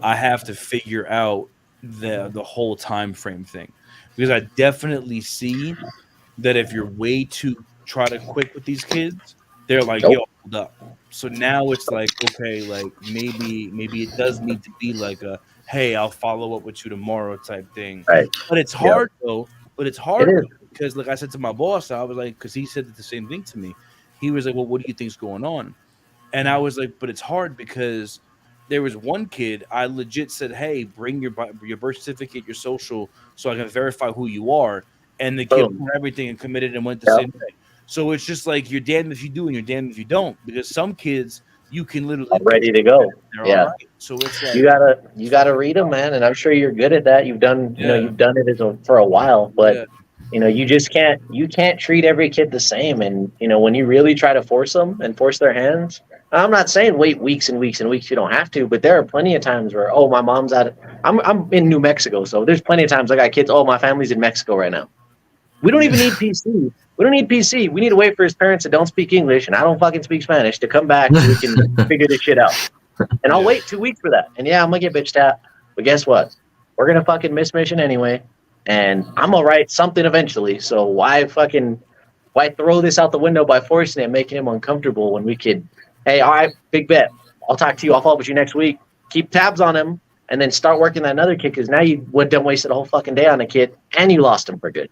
I have to figure out the whole time frame thing, because I definitely see that if you're way too try to quick with these kids, they're like, Nope. yo, hold up. So now it's like, okay, like maybe it does need to be like a, hey, I'll follow up with you tomorrow type thing. Right. But it's Yep. hard though. But it's It hard is. though, because like I said to my boss, I was like, because he said the same thing to me. He was like, well, what do you think's going on? And I was like, but it's hard because there was one kid I legit said, hey, bring your birth certificate, your social, so I can verify who you are. And the kid Boom. put everything and committed and went the Yep. same day. So it's just like you're damned if you do and you're damned if you don't, because some kids you can literally I'm ready to go. they're Yeah. all right. So it's like, You gotta read them, man, and I'm sure you're good at that. You've done Yeah. you've done it for a while, but Yeah. you just can't treat every kid the same. And when you really try to force them and force their hands, I'm not saying wait weeks and weeks and weeks. You don't have to, but there are plenty of times where my mom's I'm in New Mexico, so there's plenty of times I got kids. Oh, my family's in Mexico right now. We don't even need PC. We don't need PC. We need to wait for his parents that don't speak English, and I don't fucking speak Spanish, to come back so we can figure this shit out. And I'll wait 2 weeks for that. And yeah, I'm gonna get bitched at. But guess what? We're gonna fucking miss mission anyway. And I'm gonna write something eventually. So why throw this out the window by forcing it and making him uncomfortable when we could, hey, all right, big bet. I'll talk to you. I'll follow up with you next week. Keep tabs on him and then start working that another kid, because now you would done wasted a whole fucking day on a kid and you lost him for good,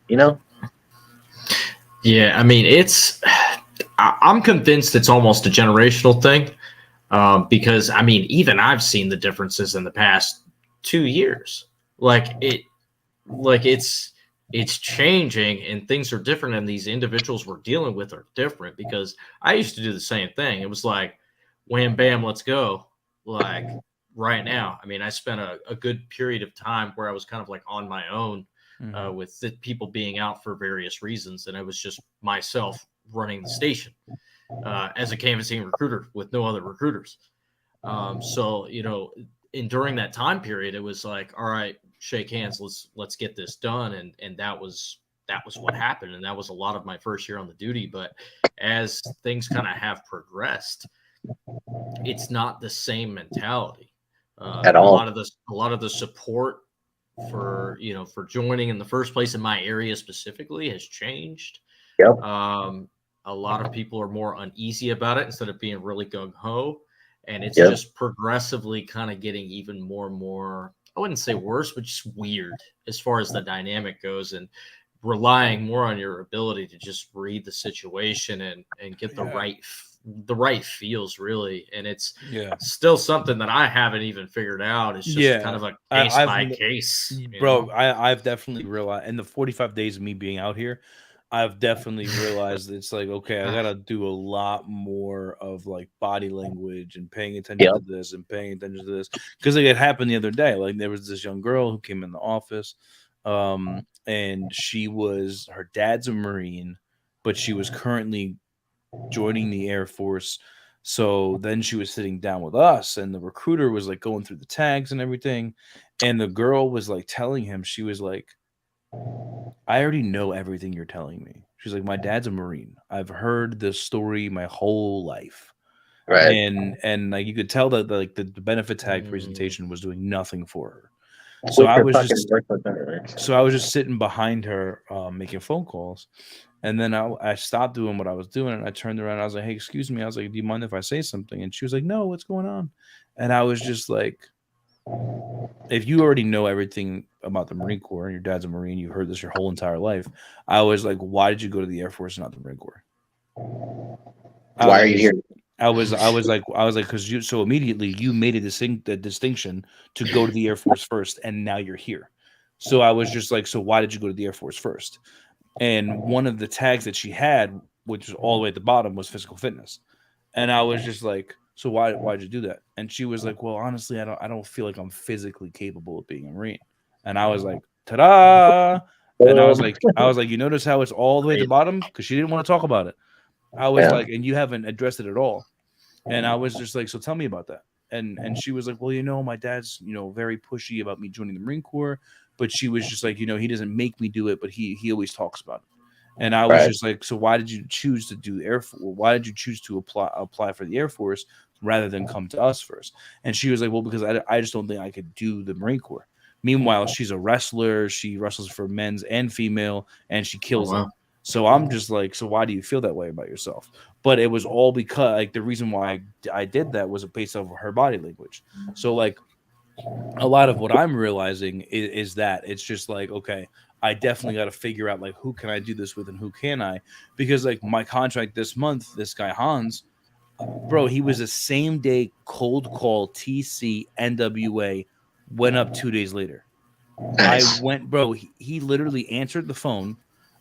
Yeah, I mean, I'm convinced it's almost a generational thing, because I mean, even I've seen the differences in the past 2 years. It's changing and things are different, and these individuals we're dealing with are different, because I used to do the same thing. It was like, wham, bam, let's go. Like right now, I mean, I spent a good period of time where I was kind of like on my own, with the people being out for various reasons, and it was just myself running the station as a canvassing recruiter with no other recruiters. So during that time period, it was like, all right, shake hands, let's get this done, and that was what happened, and that was a lot of my first year on the duty. But as things kind of have progressed, it's not the same mentality At all. A lot of the support for joining in the first place in my area specifically has changed. Yep. A lot of people are more uneasy about it instead of being really gung-ho, and it's Yep. just progressively kind of getting even more and more, I wouldn't say worse, but just weird as far as the dynamic goes, and relying more on your ability to just read the situation and get the right feels, really. And it's still something that I haven't even figured out. It's just kind of a case by case, bro. I've definitely realized in the 45 days of me being out here, I've definitely realized it's like, okay, I gotta do a lot more of like body language and paying attention to this and paying attention to this, because like, it happened the other day. Like there was this young girl who came in the office, and her dad's a Marine, but she was currently joining the Air Force. So then she was sitting down with us, and the recruiter was like going through the tags and everything, and the girl was like telling him, she was like, I already know everything you're telling me. She's like, my dad's a Marine. I've heard this story my whole life. Right. And like you could tell that like the benefit tag presentation was doing nothing for her. So I was just sitting behind her, making phone calls. And then I stopped doing what I was doing, and I turned around and I was like, hey, excuse me. I was like, do you mind if I say something? And she was like, no, what's going on? And I was just like, if you already know everything about the Marine Corps and your dad's a Marine, you've heard this your whole entire life. I was like, why did you go to the Air Force and not the Marine Corps? Why are you here? I was like, because so immediately you made a distinction to go to the Air Force first, and now you're here. So I was just like, so why did you go to the Air Force first? And one of the tags that she had, which was all the way at the bottom, was physical fitness. And I was just like, so why'd you do that? And she was like, well, honestly, I don't feel like I'm physically capable of being a Marine. And I was like, ta-da! And I was like, you notice how it's all the way at the bottom? Because she didn't want to talk about it. I was like, and you haven't addressed it at all. And I was just like, so tell me about that. And she was like, well, my dad's, very pushy about me joining the Marine Corps. But she was just like, he doesn't make me do it, but he always talks about it. And I was Right. just like, so why did you choose to do the Air Force? Why did you choose to apply for the Air Force rather than come to us first? And she was like, well, because I just don't think I could do the Marine Corps. Meanwhile, she's a wrestler. She wrestles for men's and female, and she Oh, kills it. wow. So I'm just like, so why do you feel that way about yourself? But it was all because, like, the reason why I did that was based off of her body language. So, like, a lot of what I'm realizing is that it's just like, okay, I definitely got to figure out, like, who can I do this with and who can I? Because, like, my contract this month, this guy Hans, bro, he was a same day cold call TC NWA, went up 2 days later. Nice. I went, bro, he literally answered the phone.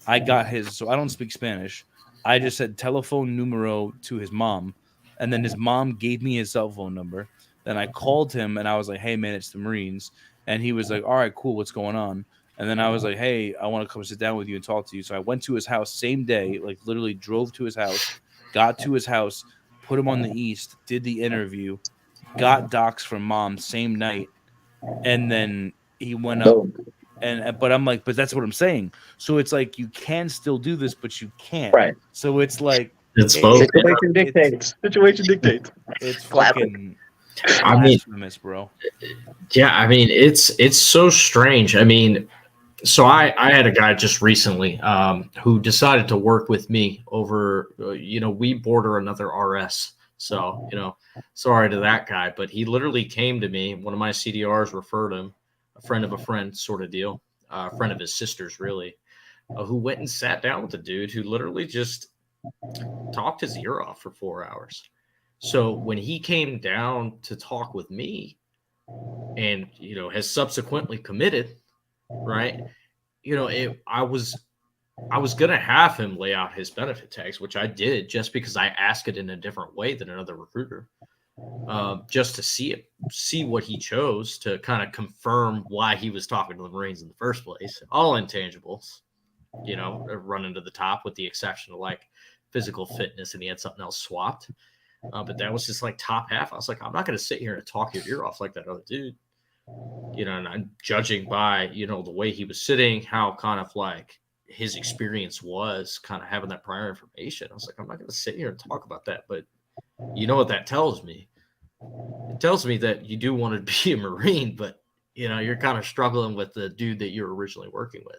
I got his, so I don't speak Spanish. I just said telephone numero to his mom, and then his mom gave me his cell phone number. Then I called him and I was like, hey, man, it's the Marines. And he was like, all right, cool, what's going on? And then I was like, hey, I want to come sit down with you and talk to you. So I went to his house same day, like literally drove to his house, got to his house, put him on the East, did the interview, got docs from mom same night, and then he went up. Boom. And but I'm like, but that's what I'm saying. So it's like you can still do this, but you can't. Right. So it's like It's it- both. it- Situation dictates. Situation dictates. it's Classic. fucking I mean, blasphemous, bro. yeah, I mean, it's so strange. I mean, so I had a guy just recently who decided to work with me over, we border another RS. So, sorry to that guy, but he literally came to me. One of my CDRs referred him, a friend of a friend sort of deal, a friend of his sister's really, who went and sat down with the dude who literally just talked his ear off for 4 hours. So when he came down to talk with me and, has subsequently committed, right? I was gonna have him lay out his benefit tags, which I did just because I asked it in a different way than another recruiter, just to see what he chose to kind of confirm why he was talking to the Marines in the first place. All intangibles, running to the top, with the exception of like physical fitness, and he had something else swapped. But that was just like top half. I was like, I'm not gonna sit here and talk your ear off like that other dude. And I'm judging by, the way he was sitting, how kind of like his experience was, kind of having that prior information. I was like, I'm not going to sit here and talk about that. But you know what that tells me? It tells me that you do want to be a Marine, but, you're kind of struggling with the dude that you're originally working with.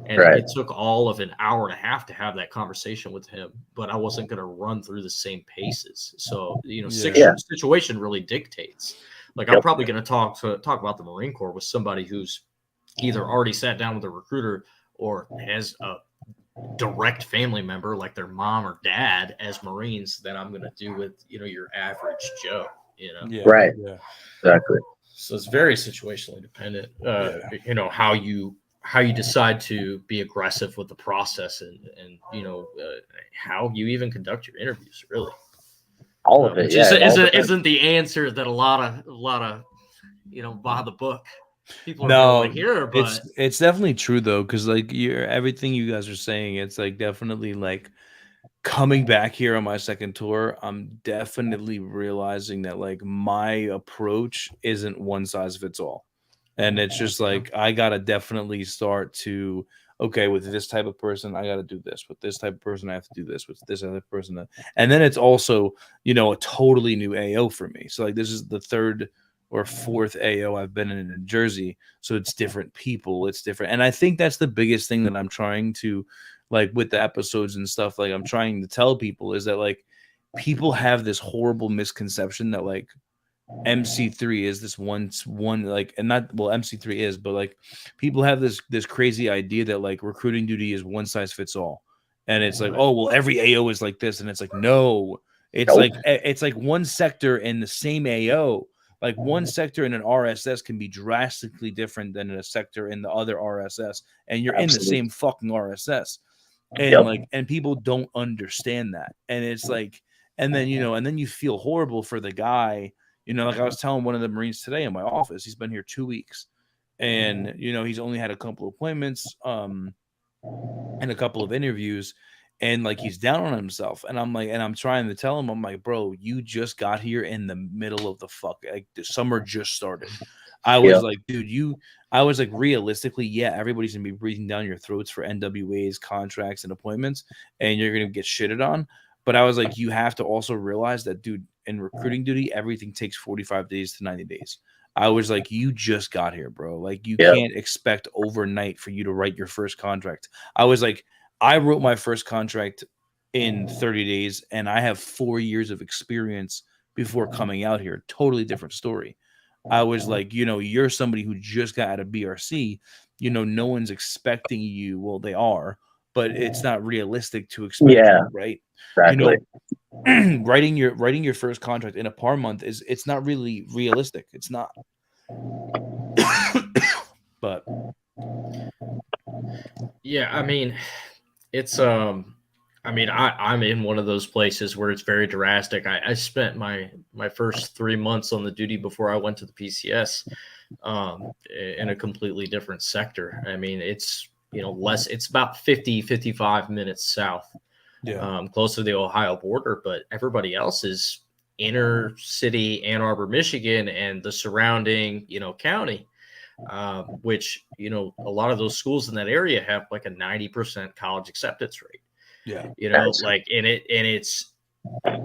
And Right. it took all of an hour and a half to have that conversation with him, but I wasn't going to run through the same paces. So, situation really dictates. Like, I'm probably going to talk about the Marine Corps with somebody who's either already sat down with a recruiter or has a direct family member, like their mom or dad, as Marines, than I'm going to do with, your average Joe, Yeah. Right. Yeah. Exactly. So it's very situationally dependent, how you decide to be aggressive with the process and how you even conduct your interviews, really. All of it. Which Yeah. it all depends. isn't the answer that a lot of by the book people are No, going to hear, but it's definitely true though, because like everything you guys are saying, it's like definitely like coming back here on my second tour, I'm definitely realizing that like my approach isn't one size fits all. And it's just like I gotta definitely start to, okay, with this type of person, I gotta do this. With this type of person, I have to do this. With this other person, and then it's also, a totally new AO for me. So like this is the third or fourth AO I've been in Jersey, so it's different people, it's different, and I think that's the biggest thing that I'm trying to, like, with the episodes and stuff, like I'm trying to tell people is that like people have this horrible misconception that like MC3 is this one like, and not, well, MC3 is, but like people have this crazy idea that like recruiting duty is one size fits all, and it's like, oh well, every AO is like this, and it's like, no, it's Nope. it's like one sector in the same AO. Like one sector in an RSS can be drastically different than a sector in the other RSS, and you're in the Absolutely. same fucking RSS. And Yep. like, and people don't understand that. And it's like, and then, and then you feel horrible for the guy, like I was telling one of the Marines today in my office, he's been here 2 weeks and, he's only had a couple of appointments, and a couple of interviews. and like he's down on himself, and I'm like, and I'm trying to tell him, I'm like, bro, you just got here in the middle of the like the summer just started. I was like, dude, I was like, realistically, yeah, everybody's gonna be breathing down your throats for NWAs, contracts, and appointments, and you're gonna get shitted on. But I was like, you have to also realize that, dude, in recruiting duty, everything takes 45 days to 90 days. I was like, you just got here, bro. Like, you can't expect overnight for you to write your first contract. I was like, I wrote my first contract in 30 days, and I have 4 years of experience before coming out here. Totally different story. I was like, you're somebody who just got out of BRC. No one's expecting you. Well, they are, but it's not realistic to expect you, right? Exactly. Writing your first contract in a par month it's not really realistic. It's not. But yeah, I mean, it's I'm in one of those places where it's very drastic. I spent my first 3 months on the duty before I went to the PCS in a completely different sector. I mean, it's it's about 55 minutes south, close to the Ohio border, but everybody else is inner city Ann Arbor, Michigan, and the surrounding county. Which a lot of those schools in that area have like a 90% college acceptance rate.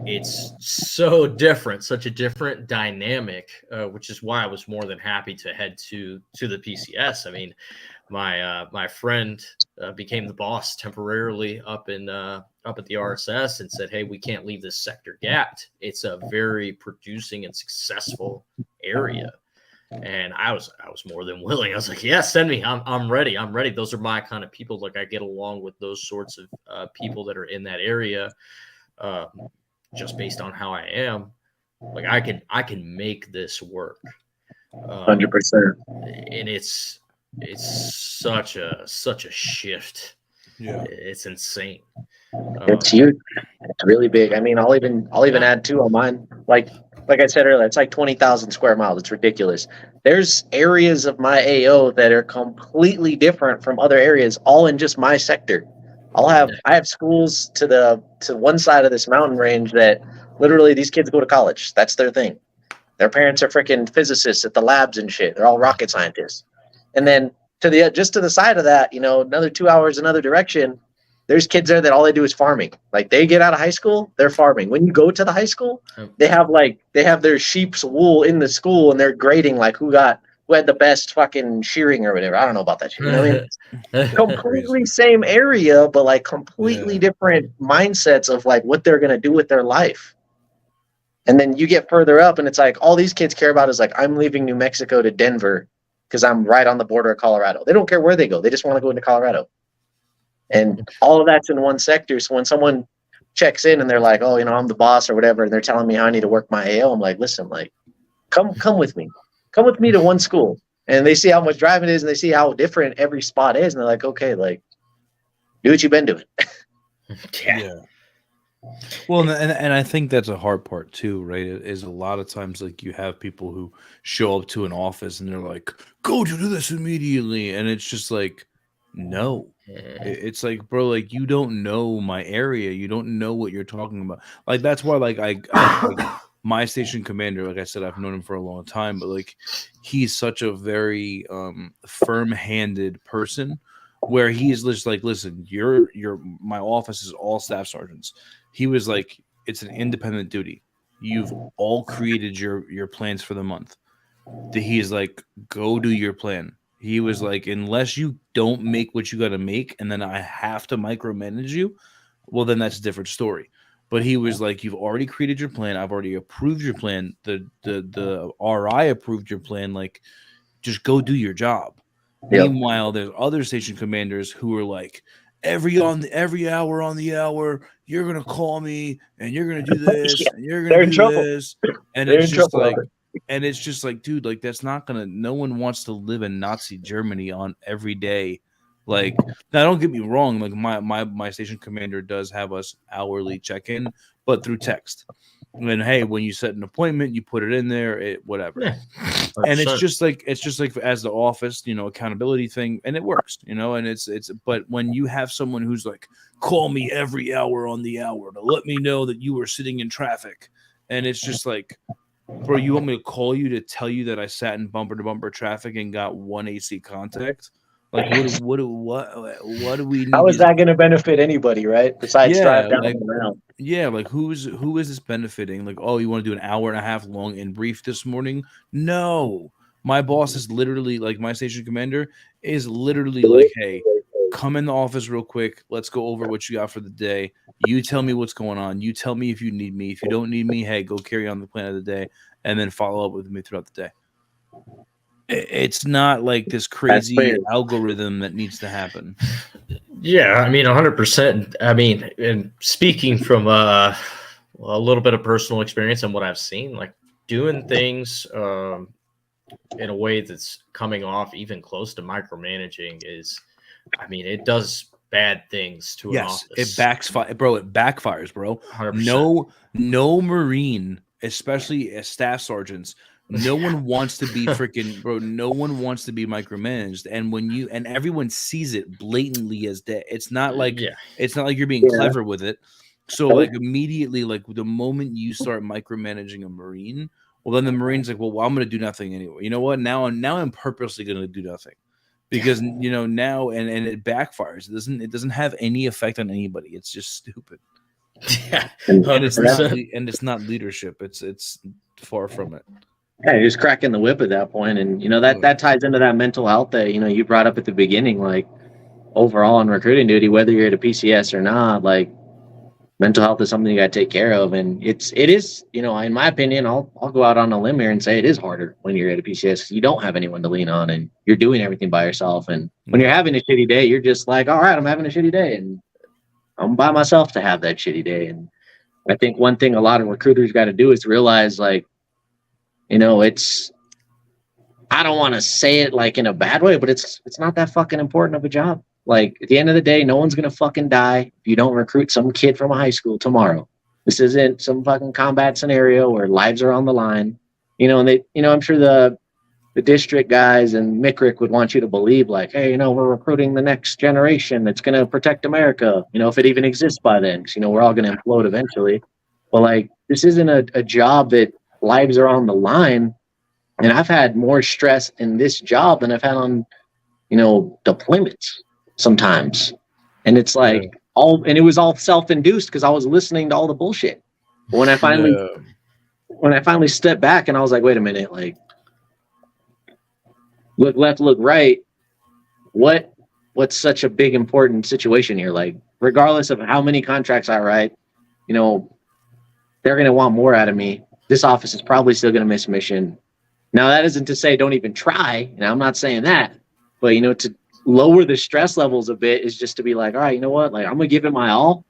It's so different, such a different dynamic, which is why I was more than happy to head to the PCS. I mean, my friend became the boss temporarily up at the RSS and said, "Hey, we can't leave this sector gapped. It's a very producing and successful area." And I was more than willing. I was like, "Yeah, send me. I'm ready. I'm ready." Those are my kind of people. Like, I get along with those sorts of people that are in that area, just based on how I am. Like, I can make this work. 100%. And it's such a shift. Yeah, it's insane. It's huge. It's really big. I mean, I'll even add too on mine. Like I said earlier, it's like 20,000 square miles. It's ridiculous. There's areas of my AO that are completely different from other areas, all in just my sector. I have schools to one side of this mountain range that literally these kids go to college. That's their thing. Their parents are freaking physicists at the labs and shit. They're all rocket scientists. And then to the side of that, another 2 hours another direction, there's kids there that all they do is farming. Like, they get out of high school, they're farming. When you go to the high school, they have their sheep's wool in the school, and they're grading like who had the best fucking shearing or whatever. I don't know about that shit. You know what I mean? Completely same area, but like completely different mindsets of like what they're gonna do with their life. And then you get further up, and it's like all these kids care about is like, I'm leaving New Mexico to Denver because I'm right on the border of Colorado. They don't care where they go. They just want to go into Colorado. And all of that's in one sector. So when someone checks in and they're like, "Oh, I'm the boss," or whatever, and they're telling me how I need to work my AO, I'm like, "Listen, like, come with me. Come with me to one school." And they see how much driving it is, and they see how different every spot is, and they're like, "Okay, like, do what you've been doing." Yeah. Well, and I think that's a hard part too, right? Is a lot of times like you have people who show up to an office and they're like, "Go do this immediately," and it's just like, no. It's like, bro, like, you don't know my area. You don't know what you're talking about. Like, that's why, like, I my station commander, like I said, I've known him for a long time, but like, he's such a very firm-handed person where he's just like, "Listen, my office is all staff sergeants." He was like, "It's an independent duty. You've all created your plans for the month." He's like, "Go do your plan." He was like, "Unless you don't make what you got to make, and then I have to micromanage you, well, then that's a different story." But he was like, "You've already created your plan. I've already approved your plan. The RI approved your plan. Like, just go do your job." Yep. Meanwhile, there's other station commanders who are like, every hour on the hour, you're gonna call me and you're gonna do this and you're gonna do this, and it's just like. And it's just like, dude, like, that's not gonna. No one wants to live in Nazi Germany on every day. Like, now, don't get me wrong. Like, my station commander does have us hourly check in, but through text. And hey, when you set an appointment, you put it in there, whatever. Yeah, And it's 100%. just like as the office, accountability thing, and it works, and it's but when you have someone who's like, call me every hour on the hour to let me know that you were sitting in traffic, and it's just like, bro, you want me to call you to tell you that I sat in bumper to bumper traffic and got one AC contact? Like, what do we need? How is that going to benefit anybody, right? Besides drive down like, and around. yeah, like who is this benefiting? Like, oh, you want to do an hour and a half long and brief this morning? No, my boss is literally like, my station commander is literally like, hey, come in the office real quick. Let's go over what you got for the day. You tell me what's going on. You tell me if you need me. If you don't need me, hey, go carry on the plan of the day and then follow up with me throughout the day. It's not like this crazy algorithm that needs to happen. Yeah, I mean, 100%. I mean, and speaking from a little bit of personal experience and what I've seen, like doing things in a way that's coming off even close to micromanaging is, I mean, it does bad things to an office. It backfires, bro. 100%. No Marine, especially as staff sergeants, no one wants to be freaking, bro. No one wants to be micromanaged, and everyone sees it blatantly as that. It's not like it's not like you're being clever with it. So like immediately, like the moment you start micromanaging a Marine, well, then the Marine's like, well, I'm going to do nothing anyway. You know what? Now I'm purposely going to do nothing because now and it backfires. It doesn't have any effect on anybody. It's just stupid. Yeah, and it's not leadership. It's far from it. Yeah, you're just cracking the whip at that point, and that ties into that mental health that you brought up at the beginning. Like overall on recruiting duty, whether you're at a PCS or not, like mental health is something you got to take care of, and it is in my opinion, I'll go out on a limb here and say it is harder when you're at a PCS because you don't have anyone to lean on, and you're doing everything by yourself. And when you're having a shitty day, you're just like, all right, I'm having a shitty day, and I'm by myself to have that shitty day. And I think one thing a lot of recruiters got to do is realize, like, it's, I don't want to say it like in a bad way, but it's not that fucking important of a job. Like at the end of the day, no one's going to fucking die if you don't recruit some kid from a high school tomorrow. This isn't some fucking combat scenario where lives are on the line, and they, I'm sure the district guys and MCRIC would want you to believe like, hey, we're recruiting the next generation that's going to protect America, if it even exists by then, because, we're all going to implode eventually. But like, this isn't a job that lives are on the line. And I've had more stress in this job than I've had on, deployments sometimes. And it's like it was all self-induced because I was listening to all the bullshit. But when I finally stepped back and I was like, wait a minute, like look left, look right. What's such a big important situation here? Like, regardless of how many contracts I write, they're going to want more out of me. This office is probably still going to miss mission. Now, that isn't to say don't even try, and I'm not saying that, but, to lower the stress levels a bit is just to be like, all right, you know what? Like, I'm going to give it my all,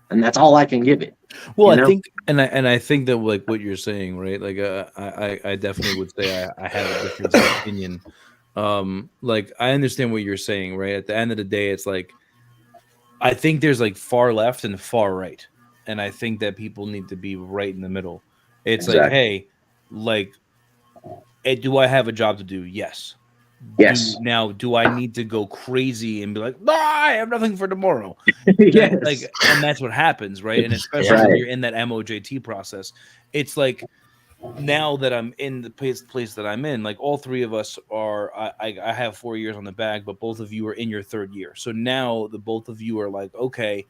and that's all I can give it. Well, I think, and I think that like what you're saying, right? Like, I definitely would say I have a different opinion. Like, I understand what you're saying, right? At the end of the day, it's like, I think there's like far left and far right, and I think that people need to be right in the middle. It's exactly. Like, hey, like, do I have a job to do? Yes. Yes. Do I need to go crazy and be like, I have nothing for tomorrow? Yes. Like, and that's what happens, right? And especially when you're in that MOJT process, it's like, now that I'm in the place that I'm in, like all three of us are, I have 4 years on the bag, but both of you are in your third year. So now the both of you are like, okay,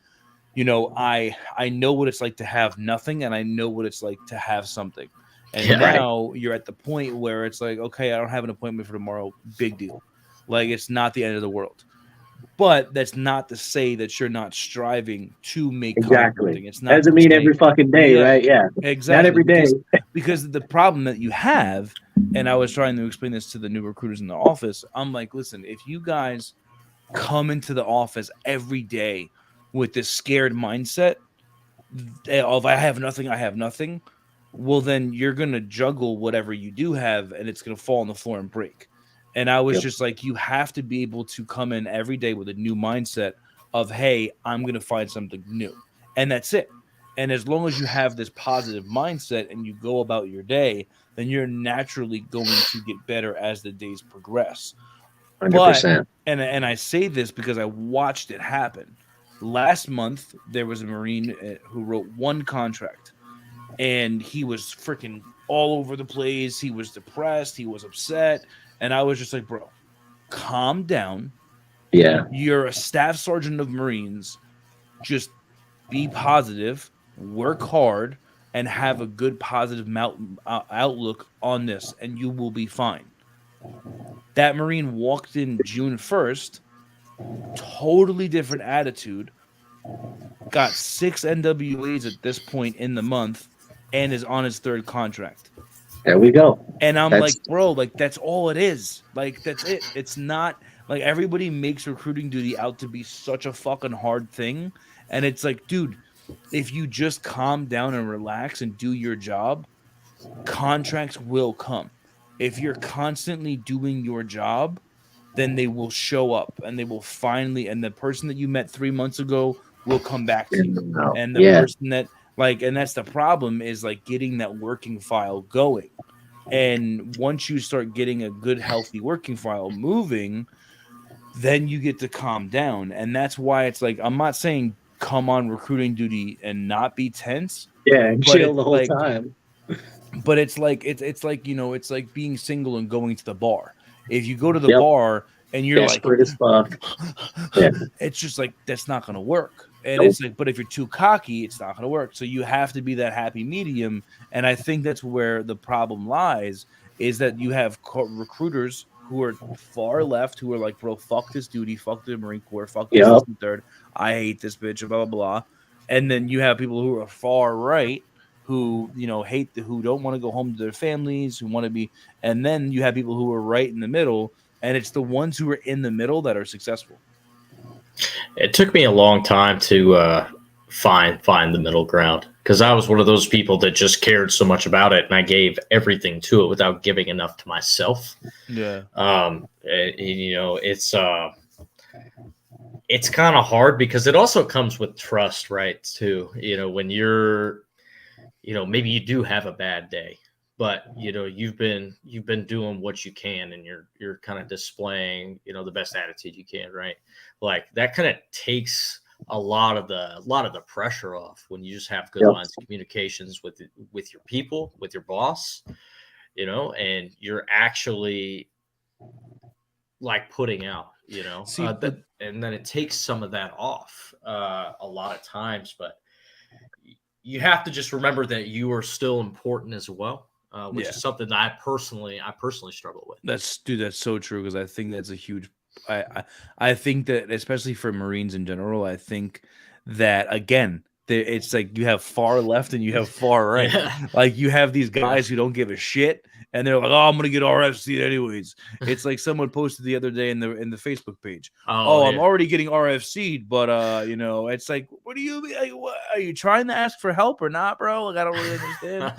I know what it's like to have nothing, and I know what it's like to have something. And now you're at the point where it's like, okay, I don't have an appointment for tomorrow. Big deal. Like, it's not the end of the world. But that's not to say that you're not striving to make exactly. It's not doesn't mean every fucking day, right? Yeah, exactly. Not every day. Because the problem that you have, and I was trying to explain this to the new recruiters in the office. I'm like, listen, if you guys come into the office every day with this scared mindset of I have nothing, well, then you're going to juggle whatever you do have, and it's going to fall on the floor and break. And I was just like, you have to be able to come in every day with a new mindset of, hey, I'm going to find something new. And that's it. And as long as you have this positive mindset and you go about your day, then you're naturally going to get better as the days progress. 100%. And I say this because I watched it happen. Last month, there was a Marine who wrote one contract, and he was freaking all over the place. He was depressed. He was upset. And I was just like, bro, calm down. Yeah. You're a staff sergeant of Marines. Just be positive, work hard, and have a good positive outlook on this, and you will be fine. That Marine walked in June 1st, totally different attitude, got 6 NWAs at this point in the month, and is on his 3rd contract. There we go. And I'm That's- like, bro, like that's all it is. Like that's it. It's not like everybody makes recruiting duty out to be such a fucking hard thing. And it's like, dude, if you just calm down and relax and do your job, contracts will come. If you're constantly doing your job, then they will show up and they will finally, and the person that you met 3 months ago will come back to you. And the person that and that's the problem is like getting that working file going. And once you start getting a good, healthy working file moving, then you get to calm down. And that's why it's like, I'm not saying come on recruiting duty and not be tense. Yeah, chill the whole time. But it's like, it's like, you know, it's like being single and going to the bar. If you go to the bar and you're desperate as fuck, it's just like, that's not going to work. And it's like, but if you're too cocky, it's not going to work. So you have to be that happy medium. And I think that's where the problem lies, is that you have recruiters who are far left, who are like, bro, fuck this duty, fuck the Marine Corps, fuck this and third. I hate this bitch, blah, blah, blah. And then you have people who are far right, who, you know, who don't want to go home to their families, who want to be. And then you have people who are right in the middle. And it's the ones who are in the middle that are successful. It took me a long time to find the middle ground, because I was one of those people that just cared so much about it, and I gave everything to it without giving enough to myself. Yeah. You know, it's kind of hard because it also comes with trust, right? Too, you know, when you're, you know, maybe you do have a bad day, but you know, you've been doing what you can, and you're kind of displaying, you know, the best attitude you can, right? Like that kind of takes a lot of the pressure off when you just have good lines of communications with your people, with your boss, you know, and you're actually like putting out, you know, and then it takes some of that off a lot of times, but you have to just remember that you are still important as well. Which is something that I personally struggle with. That's so true, because I think that's a huge. I think that, especially for Marines in general, I think that again, it's like you have far left and you have far right. Like you have these guys who don't give a shit, and they're like, "Oh, I'm gonna get RFC anyways." It's like someone posted the other day in the Facebook page. I'm already getting RFC'd, but you know, it's like, what do you mean? Like, what, are you trying to ask for help or not, bro? Like, I don't really understand.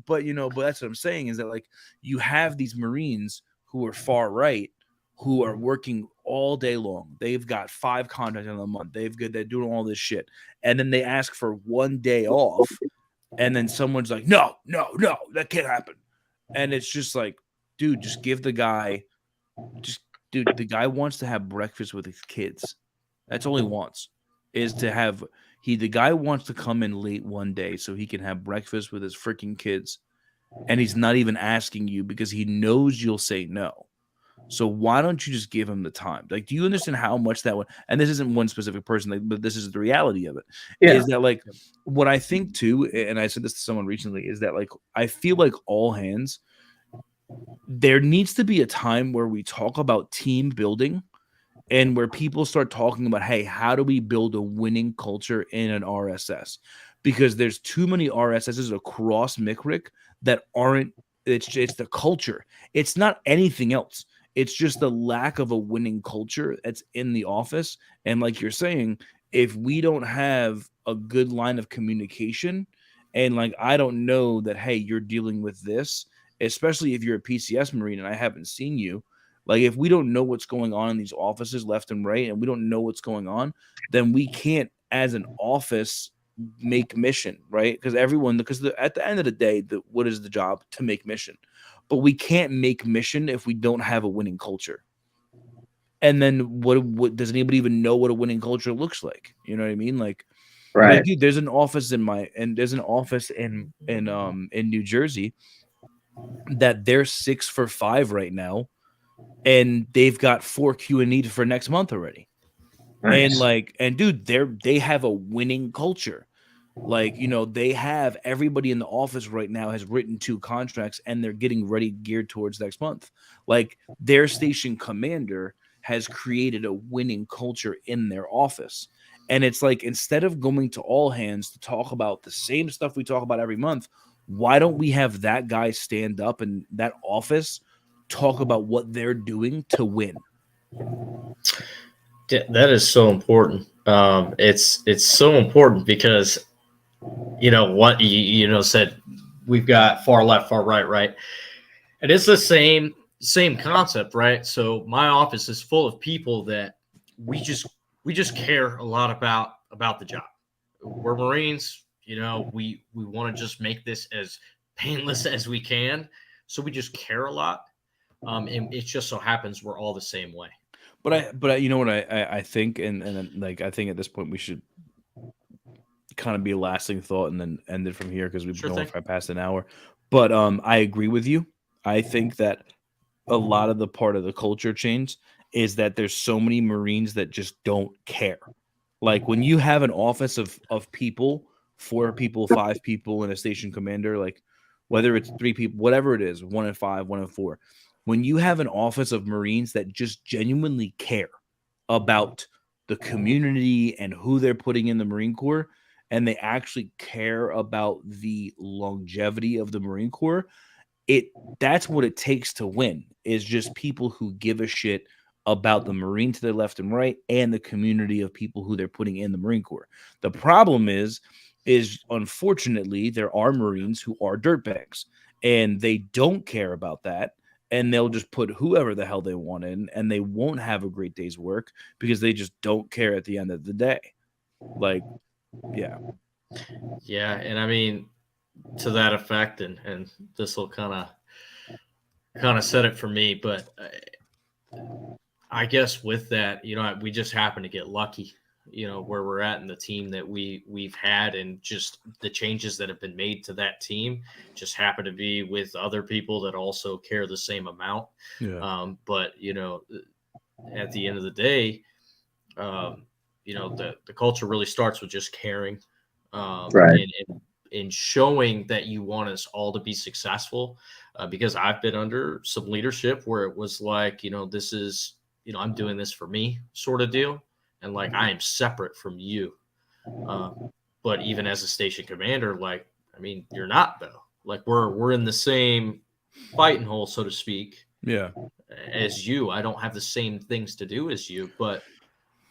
but you know, but that's what I'm saying, is that like you have these Marines who are far right, who are working all day long. They've got 5 contracts in a month. They're doing all this shit. And then they ask for 1 day off. And then someone's like, no, that can't happen. And it's just like, dude, just give the guy, the guy wants to have breakfast with his kids. That's all he wants, is to have, the guy wants to come in late one day so he can have breakfast with his freaking kids. And he's not even asking you because he knows you'll say no. So why don't you just give him the time? Like, do you understand how much that would? And this isn't one specific person, like, but this is the reality of it. Is that like what I think too? And I said this to someone recently, is that like I feel like all hands, there needs to be a time where we talk about team building, and where people start talking about, hey, how do we build a winning culture in an RSS? Because there's too many RSSs across MCRIC that aren't. It's the culture. It's not anything else. It's just the lack of a winning culture that's in the office. And like you're saying, if we don't have a good line of communication, and like, I don't know that, hey, you're dealing with this, especially if you're a PCS Marine and I haven't seen you, like if we don't know what's going on in these offices left and right, and we don't know what's going on, then we can't, as an office, make mission, right? Because at the end of the day, what is the job? To make mission. But we can't make mission if we don't have a winning culture. And then what does anybody even know what a winning culture looks like? You know what I mean? Like, Right. dude, there's an office in New Jersey that they're 6 for 5 right now, and they've got 4 Q&E for next month already. Nice. And dude, they have a winning culture. Like, you know, they have everybody in the office right now has written 2 contracts, and they're getting ready geared towards next month. Like, their station commander has created a winning culture in their office. And it's like, instead of going to all hands to talk about the same stuff we talk about every month, why don't we have that guy stand up in that office, talk about what they're doing to win? That is so important. It's so important because, you know, what you know said, we've got far left, far right, right? And it's the same concept, right? So my office is full of people that we just care a lot about the job. We're Marines, you know, we want to just make this as painless as we can. So we just care a lot. And it just so happens we're all the same way. But you know what I think, and like, I think at this point we should kind of be a lasting thought and then end it from here, because we've been going for past an hour. But I agree with you. I think that a lot of the part of the culture change is that there's so many Marines that just don't care. Like, when you have an office of people, 4 people, 5 people, and a station commander, like whether it's 3 people, whatever it is, 1 and 5, 1 and 4. When you have an office of Marines that just genuinely care about the community and who they're putting in the Marine Corps, and they actually care about the longevity of the Marine Corps, that's what it takes to win, is just people who give a shit about the Marine to their left and right, and the community of people who they're putting in the Marine Corps. The problem is unfortunately there are Marines who are dirtbags, and they don't care about that. And they'll just put whoever the hell they want in, and they won't have a great day's work because they just don't care at the end of the day. Like, yeah. Yeah. And I mean, to that effect, and this will kind of set it for me, but I guess with that, you know, we just happen to get lucky, you know, where we're at in the team that we've had, and just the changes that have been made to that team just happen to be with other people that also care the same amount. Yeah. But, you know, at the end of the day, you know, the culture really starts with just caring, Right. and showing that you want us all to be successful. Because I've been under some leadership where it was like, you know, this is, you know, I'm doing this for me sort of deal. And like, I am separate from you. But even as a station commander, like, I mean, you're not though. Like, we're in the same fighting hole, so to speak. Yeah. As you, I don't have the same things to do as you, but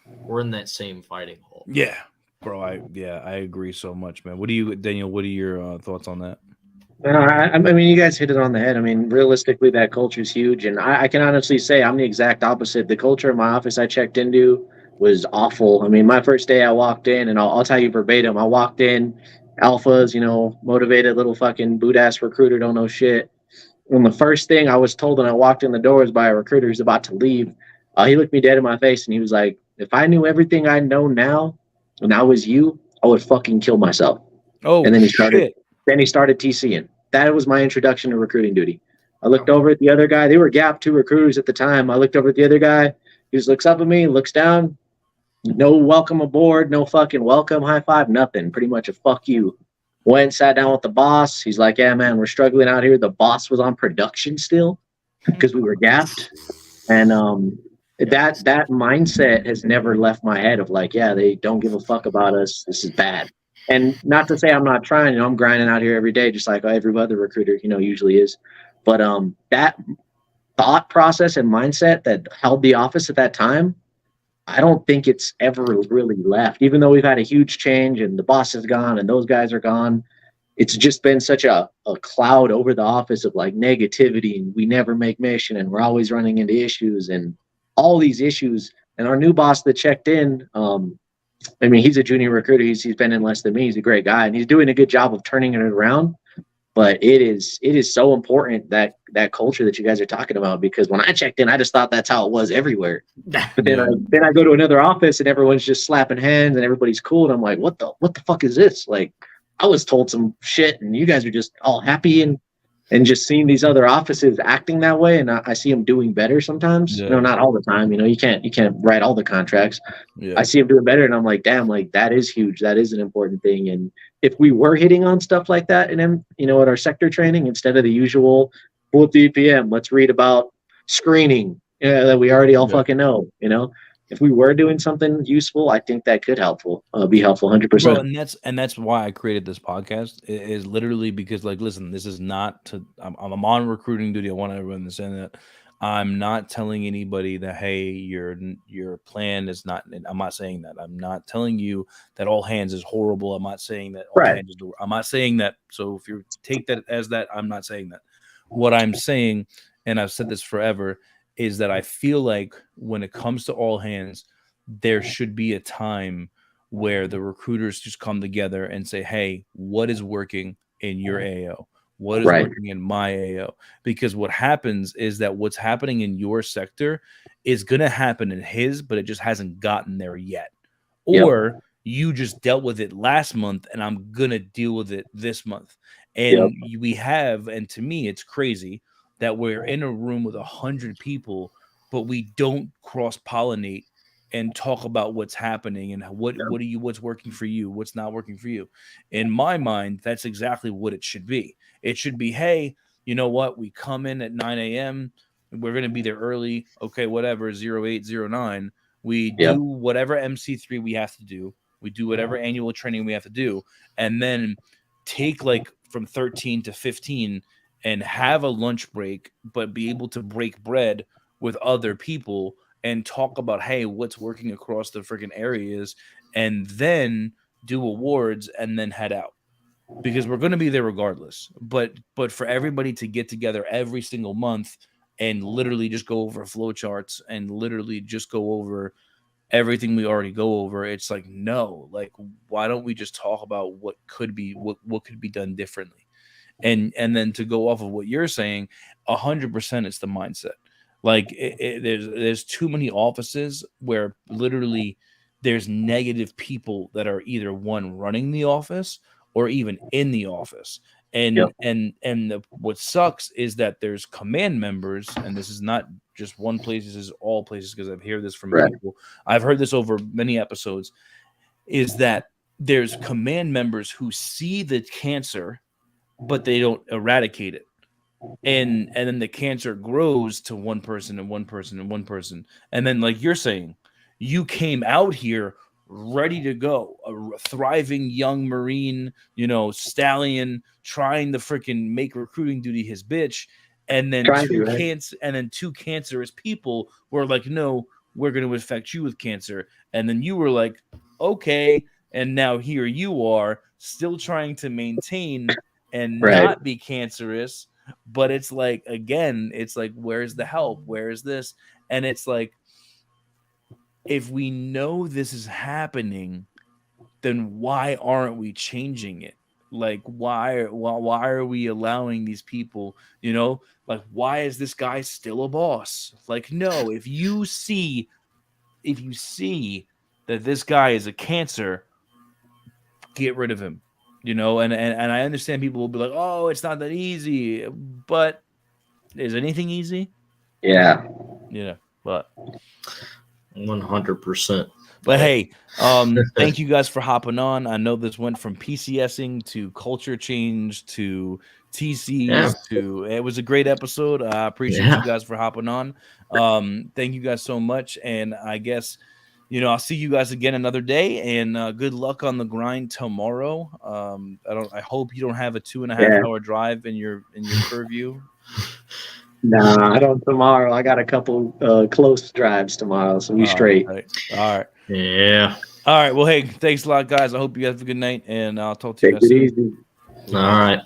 we're in that same fighting hole. Yeah, bro. I agree so much, man. Daniel? What are your thoughts on that? I mean, you guys hit it on the head. I mean, realistically, that culture is huge. And I can honestly say I'm the exact opposite. The culture in my office I checked into was awful. I mean, my first day I walked in, and I'll tell you verbatim, I walked in, alphas, you know, motivated little fucking boot-ass recruiter, don't know shit. And the first thing I was told when I walked in the door was by a recruiter who's about to leave. He looked me dead in my face, and he was like, if I knew everything I know now, and I was you, I would fucking kill myself. Oh, and then he started TCing. That was my introduction to recruiting duty. I looked over at the other guy. They were Gap 2 recruiters at the time. I looked over at the other guy. He just looks up at me, looks down. No welcome aboard, no fucking welcome, high five, nothing. Pretty much a fuck you. Went, sat down with the boss. He's like, yeah, man, we're struggling out here. The boss was on production still because we were gapped. And that mindset has never left my head of like, yeah, they don't give a fuck about us. This is bad. And not to say I'm not trying, you know, I'm grinding out here every day, just like every other recruiter, you know, usually is. But that thought process and mindset that held the office at that time, I don't think it's ever really left. Even though we've had a huge change and the boss is gone and those guys are gone, it's just been such a cloud over the office of like negativity, and we never make mission, and we're always running into issues and all these issues. And our new boss that checked in, I mean, he's a junior recruiter. He's been in less than me. He's a great guy, and he's doing a good job of turning it around. But it is so important that culture that you guys are talking about, because when I checked in, I just thought that's how it was everywhere. But then I go to another office and everyone's just slapping hands and everybody's cool, and I'm like, what the fuck is this? Like, I was told some shit, and you guys are just all happy and just seeing these other offices acting that way, and I see them doing better sometimes. Yeah. You know, not all the time. You know, you can't write all the contracts. Yeah. I see them doing better, and I'm like, damn, like that is huge. That is an important thing. And if we were hitting on stuff like that, and then at our sector training, instead of the usual pull up the EPM, let's read about screening that we already all fucking know. If we were doing something useful, I think that could be helpful 100%. Bro, and that's why I created this podcast, is literally because, like, listen, this is not to I'm on recruiting duty. I want everyone to understand that. I'm not telling anybody that, hey, your plan is not. I'm not saying that. I'm not telling you that all hands is horrible. I'm not saying that all hands is. I'm not saying that. So if you take that as that, I'm not saying that. What I'm saying, and I've said this forever, is that I feel like when it comes to all hands, there should be a time where the recruiters just come together and say, hey, what is working in your AO? What is working in my AO? Because what happens is that what's happening in your sector is going to happen in his, but it just hasn't gotten there yet. Or you just dealt with it last month and I'm going to deal with it this month. And we have, and to me, it's crazy that we're in a room with 100 people, but we don't cross-pollinate and talk about what's happening and what's working for you, what's not working for you. In my mind, that's exactly what it should be. It should be, hey, you know what? We come in at 9 a.m. We're going to be there early. Okay, whatever, 0809. We do whatever MC3 we have to do. We do whatever annual training we have to do. And then take like from 13 to 15 and have a lunch break, but be able to break bread with other people and talk about, hey, what's working across the freaking areas, and then do awards and then head out. Because we're going to be there regardless. But for everybody to get together every single month and literally just go over flowcharts and literally just go over everything we already go over, it's like, no, like, why don't we just talk about what could be done differently? And then to go off of what you're saying, 100% it's the mindset. Like there's too many offices where literally there's negative people that are either one running the office or even in the office. And what sucks is that there's command members, and this is not just one place, this is all places, because I've heard this from people. I've heard this over many episodes, is that there's command members who see the cancer, but they don't eradicate it. And then the cancer grows to one person and one person and one person. And then, like you're saying, you came out here ready to go, a thriving young Marine, stallion, trying to freaking make recruiting duty his bitch. And then two cancerous people were like, no, we're going to infect you with cancer. And then you were like, okay. And now here you are still trying to maintain and not be cancerous. But it's like, again, it's like, where's the help? Where is this? And it's like, if we know this is happening, then why aren't we changing it? Like, why are we allowing these people, like, why is this guy still a boss? Like, no, if you see that this guy is a cancer, get rid of him. And I understand people will be like, oh, it's not that easy. But is anything easy? Yeah. Yeah. But 100%. But hey, thank you guys for hopping on. I know this went from PCSing to culture change to TCs to, it was a great episode. I appreciate you guys for hopping on. Thank you guys so much. And I guess, I'll see you guys again another day, and good luck on the grind tomorrow. I hope you don't have a 2.5 hour drive in your purview. Nah, I don't tomorrow. I got a couple close drives tomorrow, so we straight. All right. Yeah. All right. Well, hey, thanks a lot, guys. I hope you guys have a good night, and I'll talk to you guys soon. Take it easy. All right.